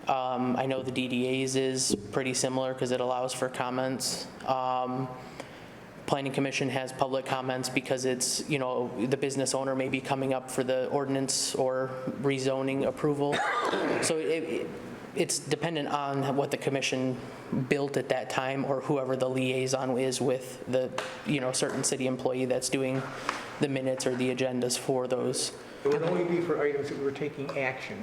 I know the DDA's is pretty similar because it allows for comments. Planning Commission has public comments because it's, the business owner may be coming up for the ordinance or rezoning approval. So it's dependent on what the commission built at that time or whoever the liaison is with the, certain city employee that's doing the minutes or the agendas for those. It would only be for items that we're taking action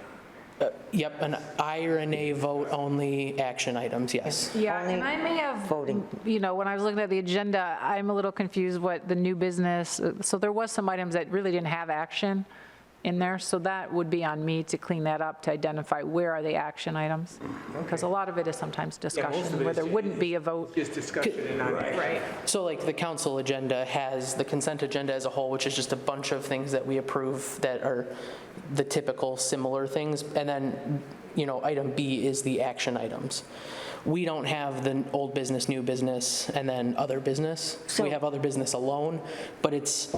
on. Yep, an aye or a nay vote only action items, yes. Yeah, Only and I may have, voting. when I was looking at the agenda, I'm a little confused what the new business, so there was some items that really didn't have action in there, so that would be on me to clean that up, to identify where are the action items. Because a lot of it is sometimes most of discussion, it where is- there wouldn't be a vote. Just discussion and not action. Right. So like the council agenda has the consent agenda as a whole, which is just a bunch of things that we approve that are the typical similar things. And then, item B is the action items. We don't have the old business, new business, and then other business. We have other business alone, but it's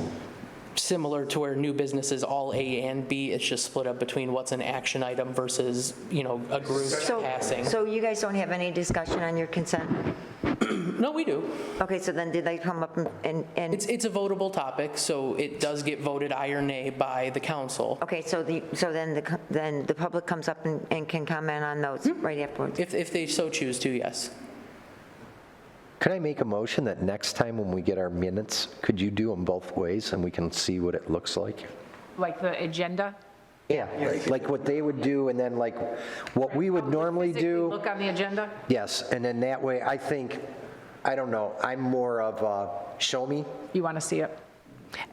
similar to where new business is all A and B. It's just split up between what's an action item versus, a group passing. So you guys don't have any discussion on your consent? No, we do. Okay, so then did they come up and, It's a votable topic, so it does get voted aye or nay by the council. okay, so then the public comes up and can comment on those right afterwards? If they so choose to, yes. Could I make a motion that next time when we get our minutes, could you do them both ways and we can see what it looks like? Like the agenda? Yeah, like what they would do, and then like what we would normally Physically do. Look on the agenda? Yes, and then that way, I think, I don't know, I'm more of show me. You want to see it?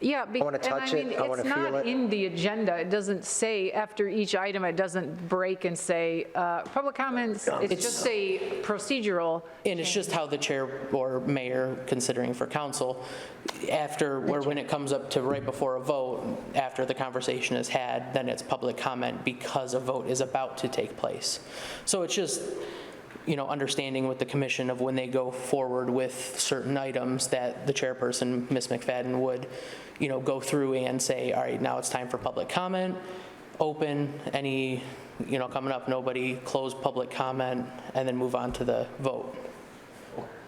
Yeah. I wanna touch it, I wanna feel It's not it. in the agenda. It doesn't say, after each item, it doesn't break and say, public comments. It's just a procedural. And it's just how the chair or mayor, considering for council, after, or when it comes up to right before a vote, after the conversation is had, then it's public comment because a vote is about to take place. So it's just, understanding with the commission of when they go forward with certain items that the chairperson, Ms. McFadden, would, go through and say, all right, now it's time for public comment, open, any, coming up, nobody, close public comment, and then move on to the vote.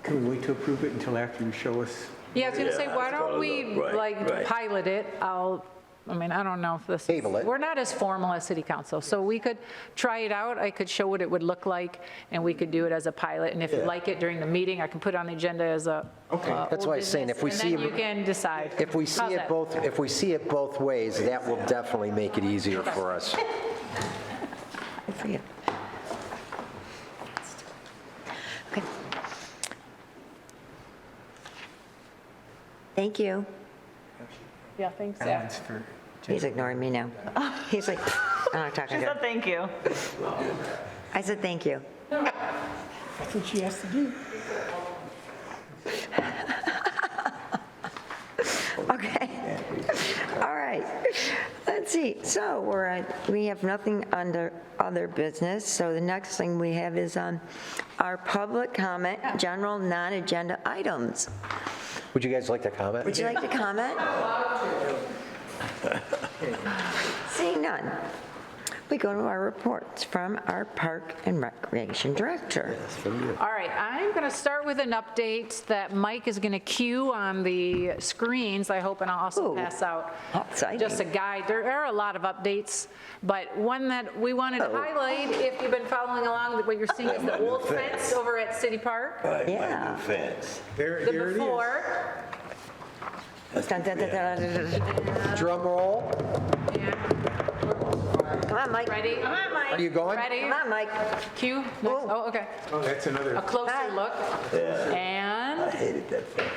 Can we wait to approve it until after you show us? Yeah, I was going to say, Yeah, why that's don't what we, I look. Right. pilot it? I don't know if this is. Table it. We're not as formal as city council, so we could try it out. I could show what it would look like, and we could do it as a pilot. And if you like it during the meeting, I can put it on the agenda as a. Okay. That's why I was saying, if we see. And then you can decide. If we see How's it that? both, if we see it both ways, that will definitely make it easier for us. I forget. Okay. Thank you. Yeah, thanks, Balance for He's ignoring me now. He's like, I'm not talking She to said him. thank you. I said thank you. That's what she has to do. Okay. All right. Let's see. So we have nothing under other business. So the next thing we have is our public comment, general non-agenda items. Would you guys like to comment? Would you like to comment? Seeing none. We go to our reports from our Park and Recreation Director. All right, I'm going to start with an update that Mike is going to cue on the screens, I hope, and I'll also Ooh, pass out exciting. just a guide. There are a lot of updates, but one that we wanted to highlight, if you've been following along, what you're seeing is the old fence over at City Park. Right, my Yeah. new fence. There The it is. before, Dun, dun, dun, dun, dun, dun. Drum roll. Come on, Mike. ready? Come on, Mike. Are you going? Ready? Come on, Mike. Cue. Next. Whoa. Oh, okay. Oh, that's another. A closer Hi. look. And I hated that fence.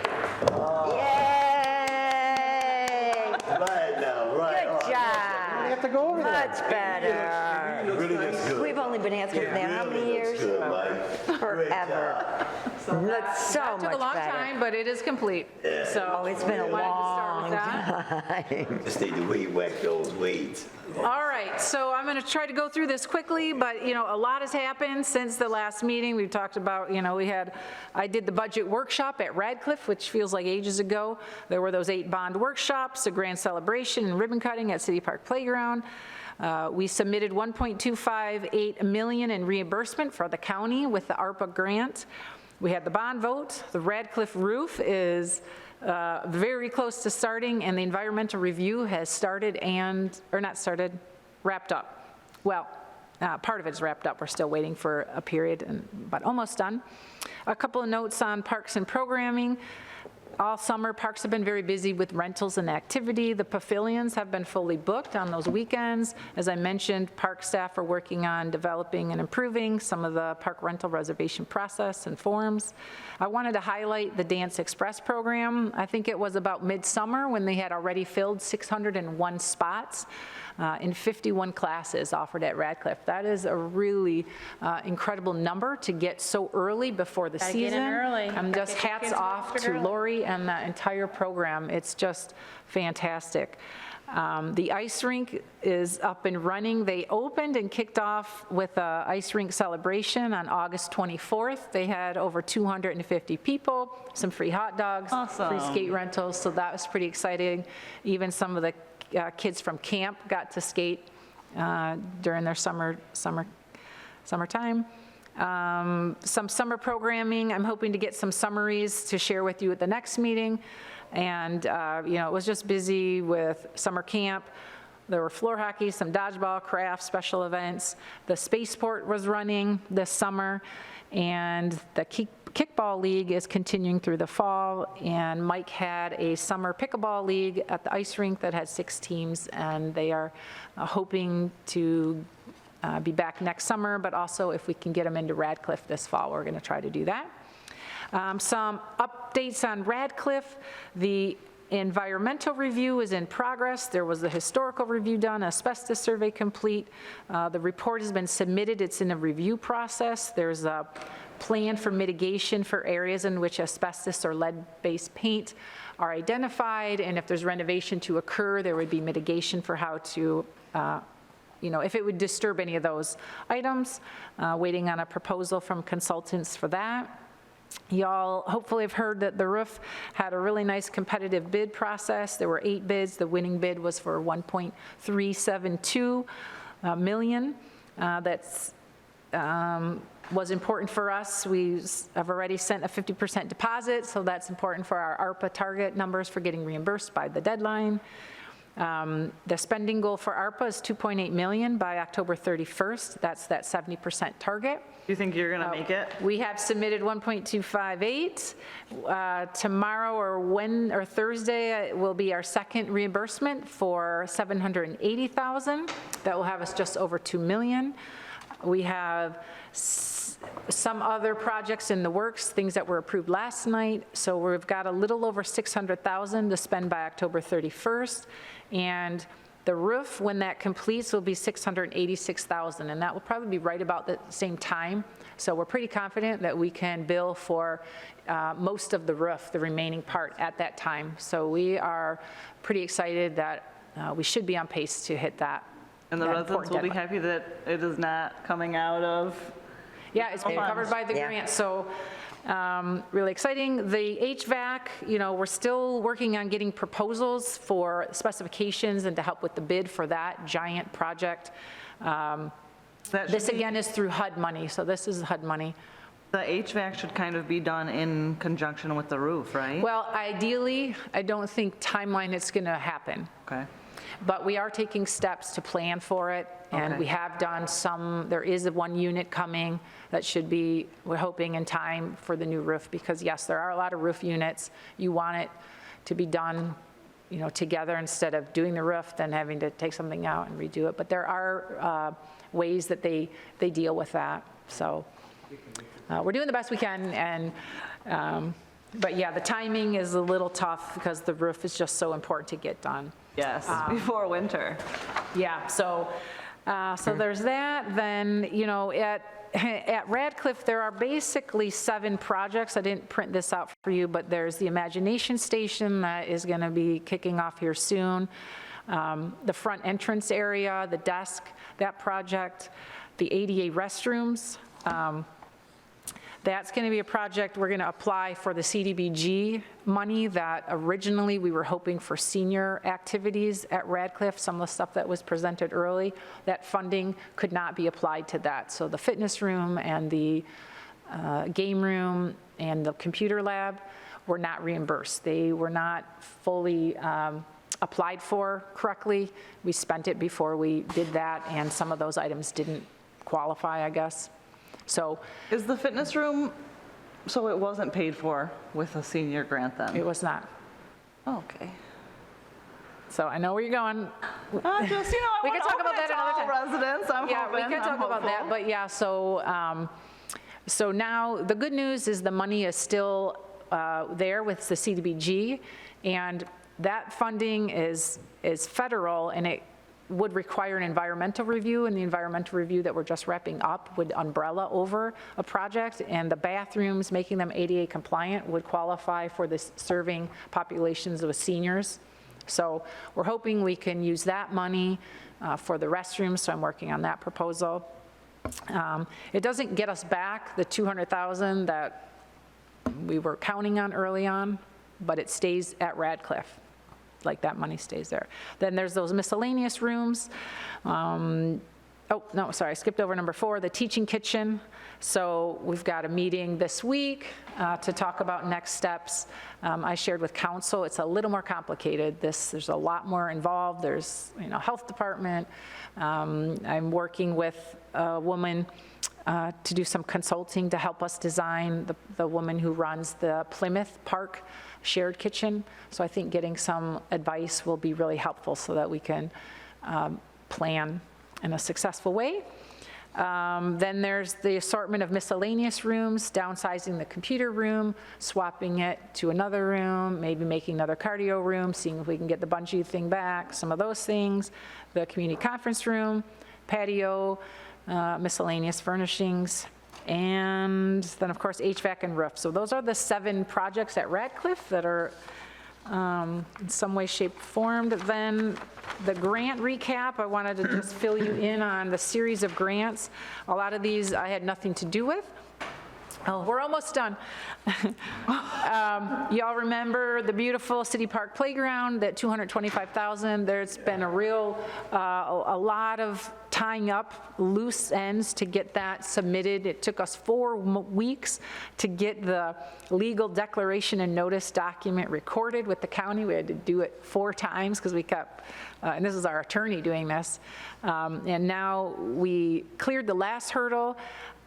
Yay! Right now, right. Good You job. have to go over there. Much better. Really looks good. We've only been asking for that how many Really looks years? good, Mike. Great Forever. job. Looks so took a much long better. time, but it is complete. So Oh, it's been a wanted to start with long that. time. Just need to weed whack those weeds. All right, so I'm going to try to go through this quickly, but, a lot has happened since the last meeting. We've talked about, I did the budget workshop at Radcliffe, which feels like ages ago. There were those 8 bond workshops, a grand celebration and ribbon cutting at City Park Playground. We submitted $1.258 million in reimbursement for the county with the ARPA grant. We had the bond vote. The Radcliffe roof is very close to starting, and the environmental review has started wrapped up. Well, part of it is wrapped up. We're still waiting for a period, but almost done. A couple of notes on parks and programming. All summer, parks have been very busy with rentals and activity. The pavilions have been fully booked on those weekends. As I mentioned, park staff are working on developing and improving some of the park rental reservation process and forms. I wanted to highlight the Dance Express program. I think it was about midsummer when they had already filled 601 spots in 51 classes offered at Radcliffe. That is a really incredible number to get so early before the Gotta season. get in early. I'm just Get your hats kids off registered to early. Lori and the entire program. It's just fantastic. The ice rink is up and running. They opened and kicked off with a ice rink celebration on August 24th. They had over 250 people, some free hot dogs, free Awesome. skate rentals, so that was pretty exciting. Even some of the kids from camp got to skate during their summertime. Some summer programming. I'm hoping to get some summaries to share with you at the next meeting. And, it was just busy with summer camp. There were floor hockey, some dodgeball, crafts, special events. The spaceport was running this summer. And the kickball league is continuing through the fall, and Mike had a summer pickleball league at the ice rink that had 6 teams, and they are hoping to be back next summer, but also if we can get them into Radcliffe this fall, we're going to try to do that. Some updates on Radcliffe. The environmental review is in progress. There was the historical review done, asbestos survey complete. The report has been submitted. It's in a review process. There's a plan for mitigation for areas in which asbestos or lead-based paint are identified, and if there's renovation to occur, there would be mitigation for how to, if it would disturb any of those items. Waiting on a proposal from consultants for that. Y'all hopefully have heard that the roof had a really nice competitive bid process. There were 8 bids. The winning bid was for $1.372 million. That's was important for us. We have already sent a 50% deposit, so that's important for our ARPA target numbers for getting reimbursed by the deadline. The spending goal for ARPA is $2.8 million by October 31st. That's that 70% target. Do you think you're going to make it? We have submitted 1.258. Tomorrow or Thursday will be our second reimbursement for $780,000. That will have us just over $2 million. We have some other projects in the works, things that were approved last night. So we've got a little over $600,000 to spend by October 31st. And the roof, when that completes, will be $686,000, and that will probably be right about the same time. So we're pretty confident that we can bill for most of the roof, the remaining part, at that time. So we are pretty excited that we should be on pace to hit that. And the residents will be happy that it is not coming out of. Yeah, it's being covered by the Yeah. grant, so really exciting. The HVAC, we're still working on getting proposals for specifications and to help with the bid for that giant project. This again is through HUD money, so this is HUD money. The HVAC should kind of be done in conjunction with the roof, right? Well, ideally, I don't think timeline it's going to happen. Okay. But we are taking steps to plan for it, and Okay. we have done some. There is one unit coming that should be, we're hoping, in time for the new roof, because yes, there are a lot of roof units. You want it to be done, together, instead of doing the roof, then having to take something out and redo it. But there are ways that they deal with that. So we're doing the best we can, and but yeah, the timing is a little tough because the roof is just so important to get done. Yes, before winter. Yeah, so there's that. Then, at Radcliffe, there are basically 7 projects. I didn't print this out for you, but there's the Imagination Station that is going to be kicking off here soon. The front entrance area, the desk, that project, the ADA restrooms. That's going to be a project, we're going to apply for the CDBG money that originally we were hoping for senior activities at Radcliffe, some of the stuff that was presented early. That funding could not be applied to that. So the fitness room and the game room and the computer lab were not reimbursed. They were not fully applied for correctly. We spent it before we did that, and some of those items didn't qualify, I guess. So Is the fitness room, so it wasn't paid for with a senior grant then? it was not. Okay. So I know where you're going. I just, I We want can talk to about open that it to another all time. residents, I'm Yeah, we hoping, can talk I'm about that, hopeful. but yeah, so now the good news is the money is still there with the CDBG, and that funding is federal, and it would require an environmental review, and the environmental review that we're just wrapping up would umbrella over a project, and the bathrooms, making them ADA compliant, would qualify for this serving populations with seniors. So we're hoping we can use that money for the restrooms, so I'm working on that proposal. It doesn't get us back the $200,000 that we were counting on early on, but it stays at Radcliffe. Like that money stays there. Then there's those miscellaneous rooms. oh, no, sorry, I skipped over number 4, the teaching kitchen. So we've got a meeting this week to talk about next steps. I shared with council, it's a little more complicated. There's a lot more involved. There's, health department. I'm working with a woman to do some consulting to help us design, the woman who runs the Plymouth Park shared kitchen. So I think getting some advice will be really helpful so that we can plan in a successful way. Then there's the assortment of miscellaneous rooms, downsizing the computer room, swapping it to another room, maybe making another cardio room, seeing if we can get the bungee thing back, some of those things. The community conference room, patio, miscellaneous furnishings, and then, of course, HVAC and roof. So those are the 7 projects at Radcliffe that are in some way, shape, formed. Then the grant recap, I wanted to just fill you in on the series of grants. A lot of these I had nothing to do with. Oh, we're almost done. Y'all remember the beautiful City Park Playground, that $225,000? There's been a lot of tying up loose ends to get that submitted. It took us 4 weeks to get the legal declaration and notice document recorded with the county. We had to do it 4 times because we kept, and this is our attorney doing this. And now we cleared the last hurdle.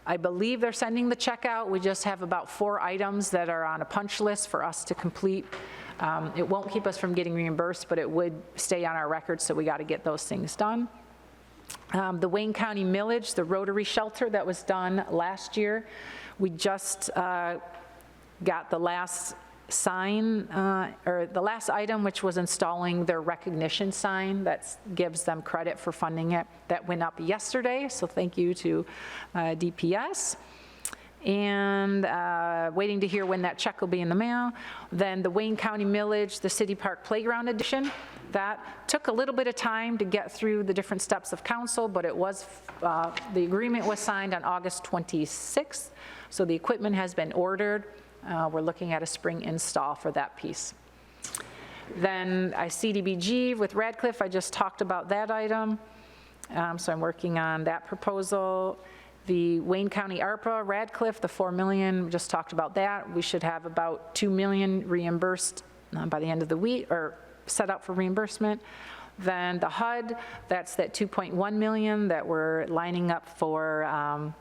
I believe they're sending the check out. We just have about 4 items that are on a punch list for us to complete. It won't keep us from getting reimbursed, but it would stay on our record, so we got to get those things done. The Wayne County millage, the Rotary Shelter that was done last year, we just got the last sign, or the last item, which was installing their recognition sign that gives them credit for funding it. That went up yesterday, so thank you to DPS. And waiting to hear when that check will be in the mail. Then the Wayne County millage, the City Park Playground Edition. That took a little bit of time to get through the different steps of council, but it was, the agreement was signed on August 26th, so the equipment has been ordered. We're looking at a spring install for that piece. Then CDBG with Radcliffe, I just talked about that item. So I'm working on that proposal. The Wayne County ARPA, Radcliffe, the $4 million, we just talked about that. We should have about $2 million reimbursed by the end of the week, or set up for reimbursement. Then the HUD, that's that $2.1 million that we're lining up for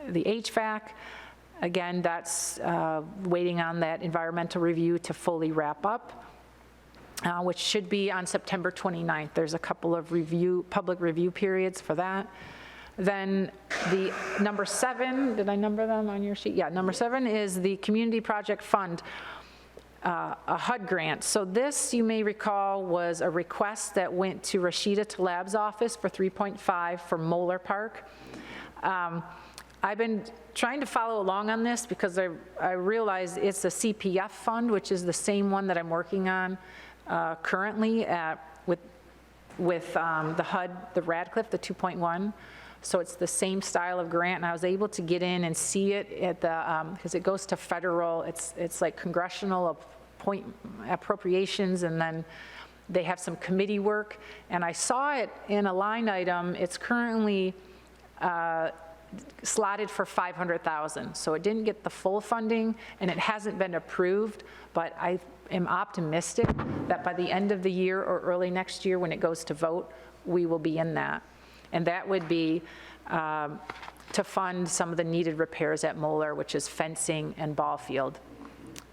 the HVAC. Again, that's waiting on that environmental review to fully wrap up, which should be on September 29th. There's a couple of public review periods for that. Then the number 7, did I number them on your sheet? Yeah, number 7 is the Community Project Fund, a HUD grant. So this, you may recall, was a request that went to Rashida Tlaib's office for 3.5 for Moeller Park. I've been trying to follow along on this because I realize it's a CPF fund, which is the same one that I'm working on currently with the HUD, the Radcliffe, the 2.1. So it's the same style of grant, and I was able to get in and see it at the, because it goes to federal, it's like congressional appropriations, and then they have some committee work. And I saw it in a line item, it's currently slotted for $500,000. So it didn't get the full funding, and it hasn't been approved, but I am optimistic that by the end of the year or early next year when it goes to vote, we will be in that. And that would be to fund some of the needed repairs at Moeller, which is fencing and ball field.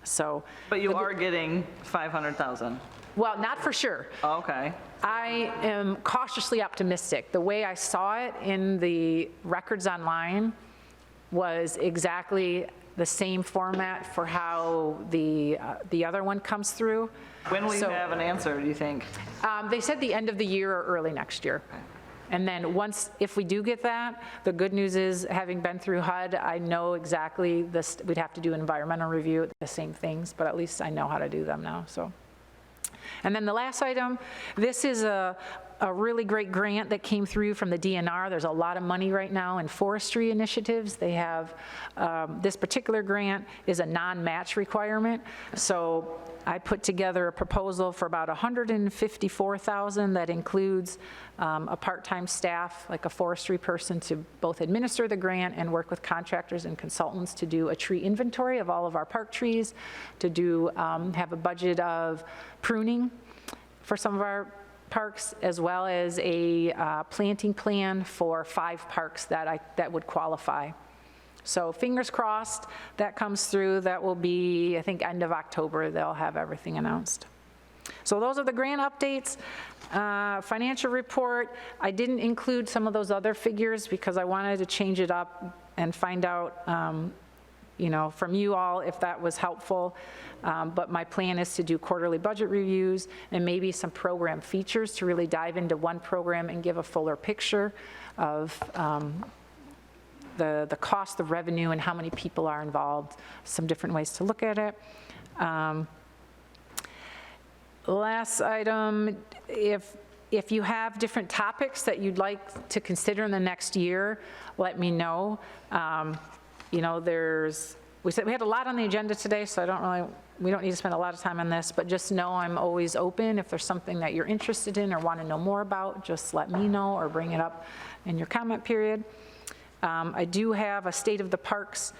So. But you are getting 500,000. Well, not for sure. Oh, okay. I am cautiously optimistic. The way I saw it in the records online was exactly the same format for how the other one comes through. When will you have an answer, do you think? They said the end of the year or early next year. And then if we do get that, the good news is, having been through HUD, I know exactly this. We'd have to do an environmental review, the same things, but at least I know how to do them now, so. And then the last item, this is a really great grant that came through from the DNR. There's a lot of money right now in forestry initiatives. They have, this particular grant is a non-match requirement. So I put together a proposal for about $154,000 that includes a part-time staff, like a forestry person, to both administer the grant and work with contractors and consultants to do a tree inventory of all of our park trees, to do, have a budget of pruning for some of our parks, as well as a planting plan for 5 parks that would qualify. So fingers crossed that comes through. That will be, I think, end of October, they'll have everything announced. So those are the grant updates. Financial report, I didn't include some of those other figures because I wanted to change it up and find out, from you all if that was helpful. But my plan is to do quarterly budget reviews and maybe some program features to really dive into one program and give a fuller picture of the cost, the revenue, and how many people are involved, some different ways to look at it. Last item, if you have different topics that you'd like to consider in the next year, let me know. We had a lot on the agenda today, so we don't need to spend a lot of time on this, but just know I'm always open. If there's something that you're interested in or want to know more about, just let me know or bring it up in your comment period. I do have a State of the Parks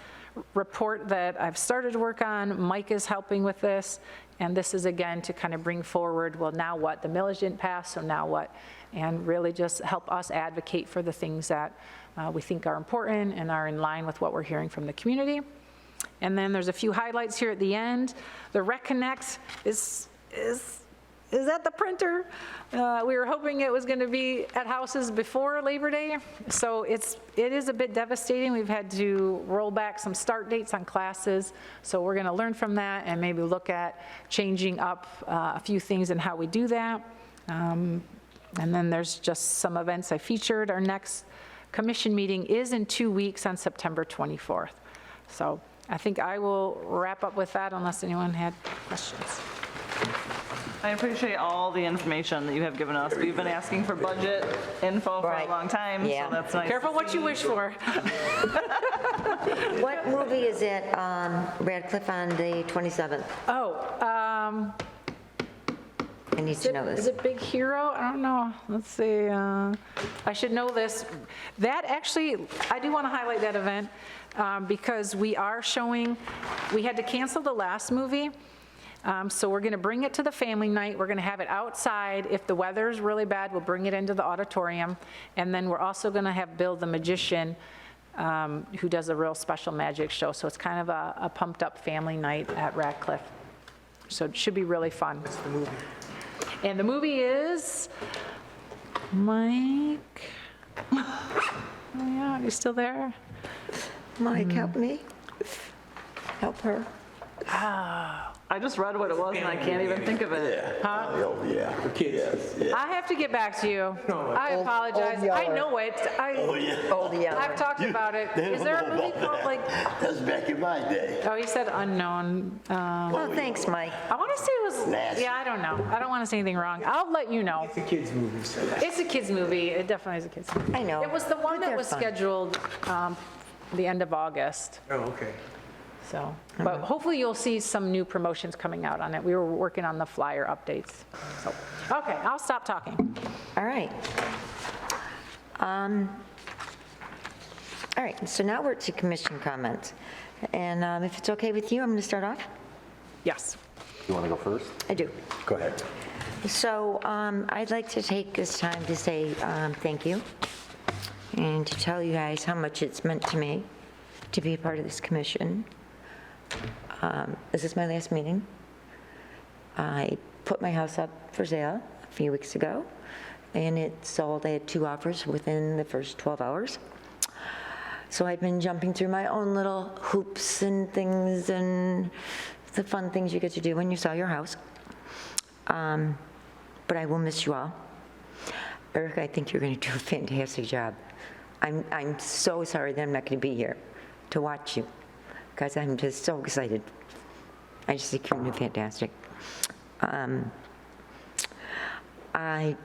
report that I've started to work on. Mike is helping with this, and this is again to kind of bring forward, well, now what? The millage didn't pass, so now what? And really just help us advocate for the things that we think are important and are in line with what we're hearing from the community. And then there's a few highlights here at the end. The RecConnect is at the printer. We were hoping it was going to be at houses before Labor Day, so it is a bit devastating. We've had to roll back some start dates on classes, so we're going to learn from that and maybe look at changing up a few things in how we do that. And then there's just some events I featured. Our next commission meeting is in 2 weeks on September 24th. So I think I will wrap up with that unless anyone had questions. I appreciate all the information that you have given us. We've been asking for budget info for a Right. long time, Yeah. so that's nice. Careful what you wish for. What movie is at Radcliffe on the 27th? I need to know Is this. it Big Hero? I don't know. Let's see. I should know this. That actually, I do want to highlight that event because we are showing, we had to cancel the last movie. So we're going to bring it to the family night. We're going to have it outside. If the weather's really bad, we'll bring it into the auditorium. And then we're also going to have Bill the Magician, who does a real special magic show. So it's kind of a pumped up family night at Radcliffe. So it should be really fun. What's the movie? And the movie is Mike. Oh yeah, are you still there? Mike, help me. Help her. I just read what it was and I can't even think of it. Oh, yeah. For kids. I have to get back to you. I apologize. Old I Yeller. know it. Old Yeller. I've talked about it. They Is don't there know a movie about called that. like, That's back in my day. oh, he said unknown. Oh, thanks, Mike. I want to say it was, Lassie. yeah, I don't know. I don't want to say anything wrong. I'll let you know. It's a kid's movie, so It's a kid's movie. It definitely is a kid's movie. I know. It was the one But that they're was fun. scheduled the end of August. oh, okay. So, but hopefully you'll see some new promotions coming out on it. We were working on the flyer updates. So, okay, I'll stop talking. All right. All right, so now we're to commission comments. And if it's okay with you, I'm going to start off. Yes. You want to go first? I do. Go ahead. So I'd like to take this time to say thank you and to tell you guys how much it's meant to me to be a part of this commission. This is my last meeting. I put my house up for sale a few weeks ago, and it sold. I had 2 offers within the first 12 hours. So I've been jumping through my own little hoops and things and the fun things you get to do when you sell your house. But I will miss you all. Eric, I think you're going to do a fantastic job. I'm so sorry that I'm not going to be here to watch you, because I'm just so excited. I just think you're doing fantastic. I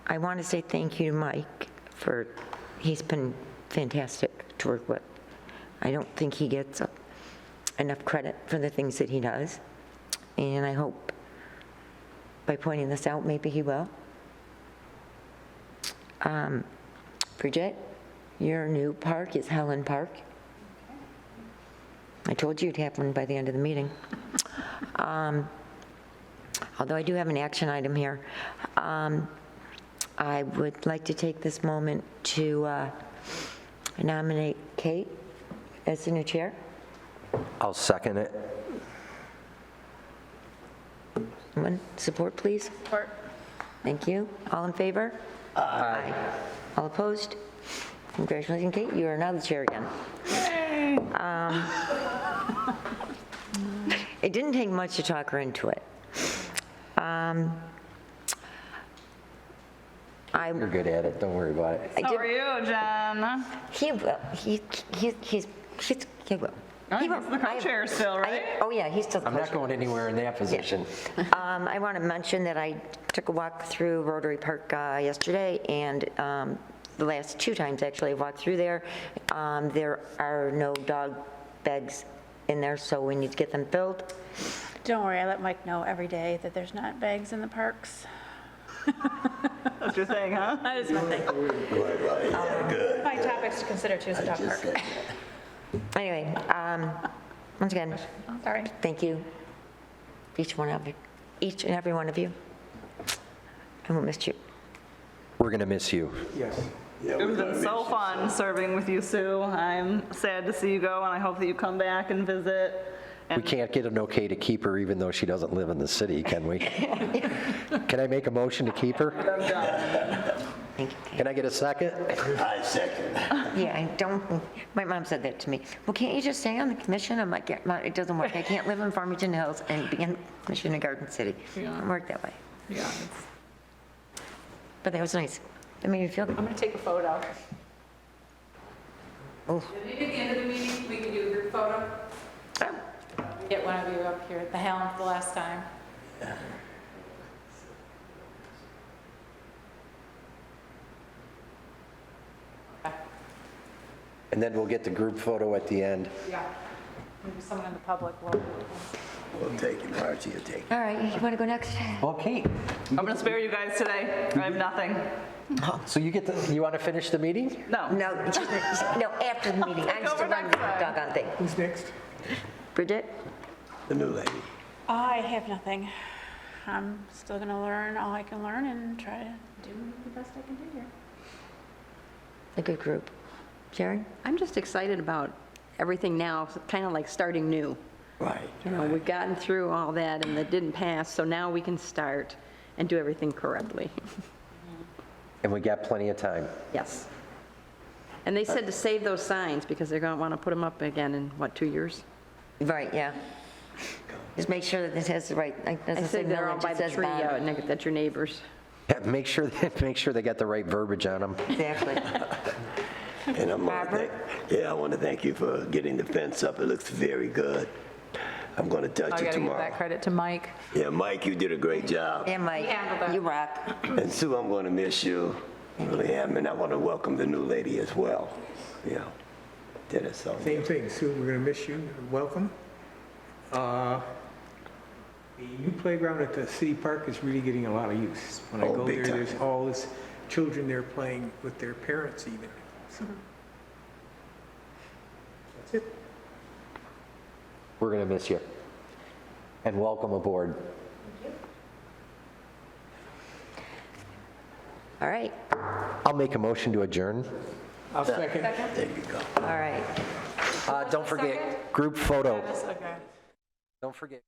I want to say thank you to Mike for, he's been fantastic to work with. I don't think he gets enough credit for the things that he does, and I hope by pointing this out, maybe he will. Bridget, your new park is Helen Park. I told you you'd have one by the end of the meeting. Although I do have an action item here. I would like to take this moment to nominate Kate as the new chair. I'll second it. Someone support, please? Support. Thank you. All in favor? Aye. All opposed? Congratulations, Kate, you are now the chair again. It didn't take much to talk her into it. You're good at it, don't worry about it. How are you, Jen? He will. He will. He will. He's the co-chair still, right? Oh, yeah, he's still the I'm not co-chair. going anywhere in that position. I want to mention that I took a walk through Rotary Park yesterday, and the last 2 times, actually, I walked through there. There are no dog bags in there, so we need to get them filled. Don't worry, I let Mike know every day that there's not bags in the parks. That's your thing, huh? That is my thing. My topics to consider too is a dog park. Anyway, once again, Sorry. thank you, each and every one of you. I will miss you. We're going to miss you. Yes. Yeah, It's been so fun serving with you, Sue. I'm sad to see you go, and I hope that you come back and visit. We can't get an okay to keep her even though she doesn't live in the city, can we? Can I make a motion to keep her? Thank you. Can I get a second? I second. Yeah, I don't, my mom said that to me. Well, can't you just stay on the commission? I'm like, yeah, it doesn't work. I can't live in Farmington Hills and be in Commission in Garden City. It doesn't work that way. Yeah. But that was nice. It made me feel good. I'm going to take a photo. Oh. Maybe at the end of the meeting, we can do a group photo. Get one of you up here at the helm for the last time. And then we'll get the group photo at the end. Yeah. Maybe someone in the public will. We'll take it, Margie, you'll take it. All right, you want to go next? Okay. I'm going to spare you guys today. I have nothing. So you want to finish the meeting? No. No, no, after the meeting. I'm still running the doggone thing. Who's next? Bridget? The new lady. I have nothing. I'm still going to learn all I can learn and try to do the best I can do here. A good group. Sharon? I'm just excited about everything now, kind of like starting new. Right. You know, we've gotten through all that and that didn't pass, so now we can start and do everything correctly. And we got plenty of time. Yes. And they said to save those signs because they're going to want to put them up again in, what, 2 years? Right, yeah. Just make sure that this has the right, like, I doesn't say said they're all millage, by it the says tree, bond. that's your neighbors. Yeah, make sure they got the right verbiage on them. Exactly. And I want to thank you for getting the fence up. It looks very good. I'm going to I touch it got to give tomorrow. that credit to Mike. Yeah, Mike, you did a great job. Yeah, Mike, handled it. you rock. And Sue, I'm going to miss you. Really am. And I want to welcome the new lady as well. Yeah. Did it so. Same thing, Sue, we're going to miss you. Welcome. The new playground at the city park is really getting a lot of use. When I Oh, go big there, time. there's all this children there playing with their parents even. So, that's it. We're going to miss you. And welcome aboard. All right, I'll make a motion to adjourn. I'll second. There you go. all right. Don't forget, group photo. Okay. Don't forget.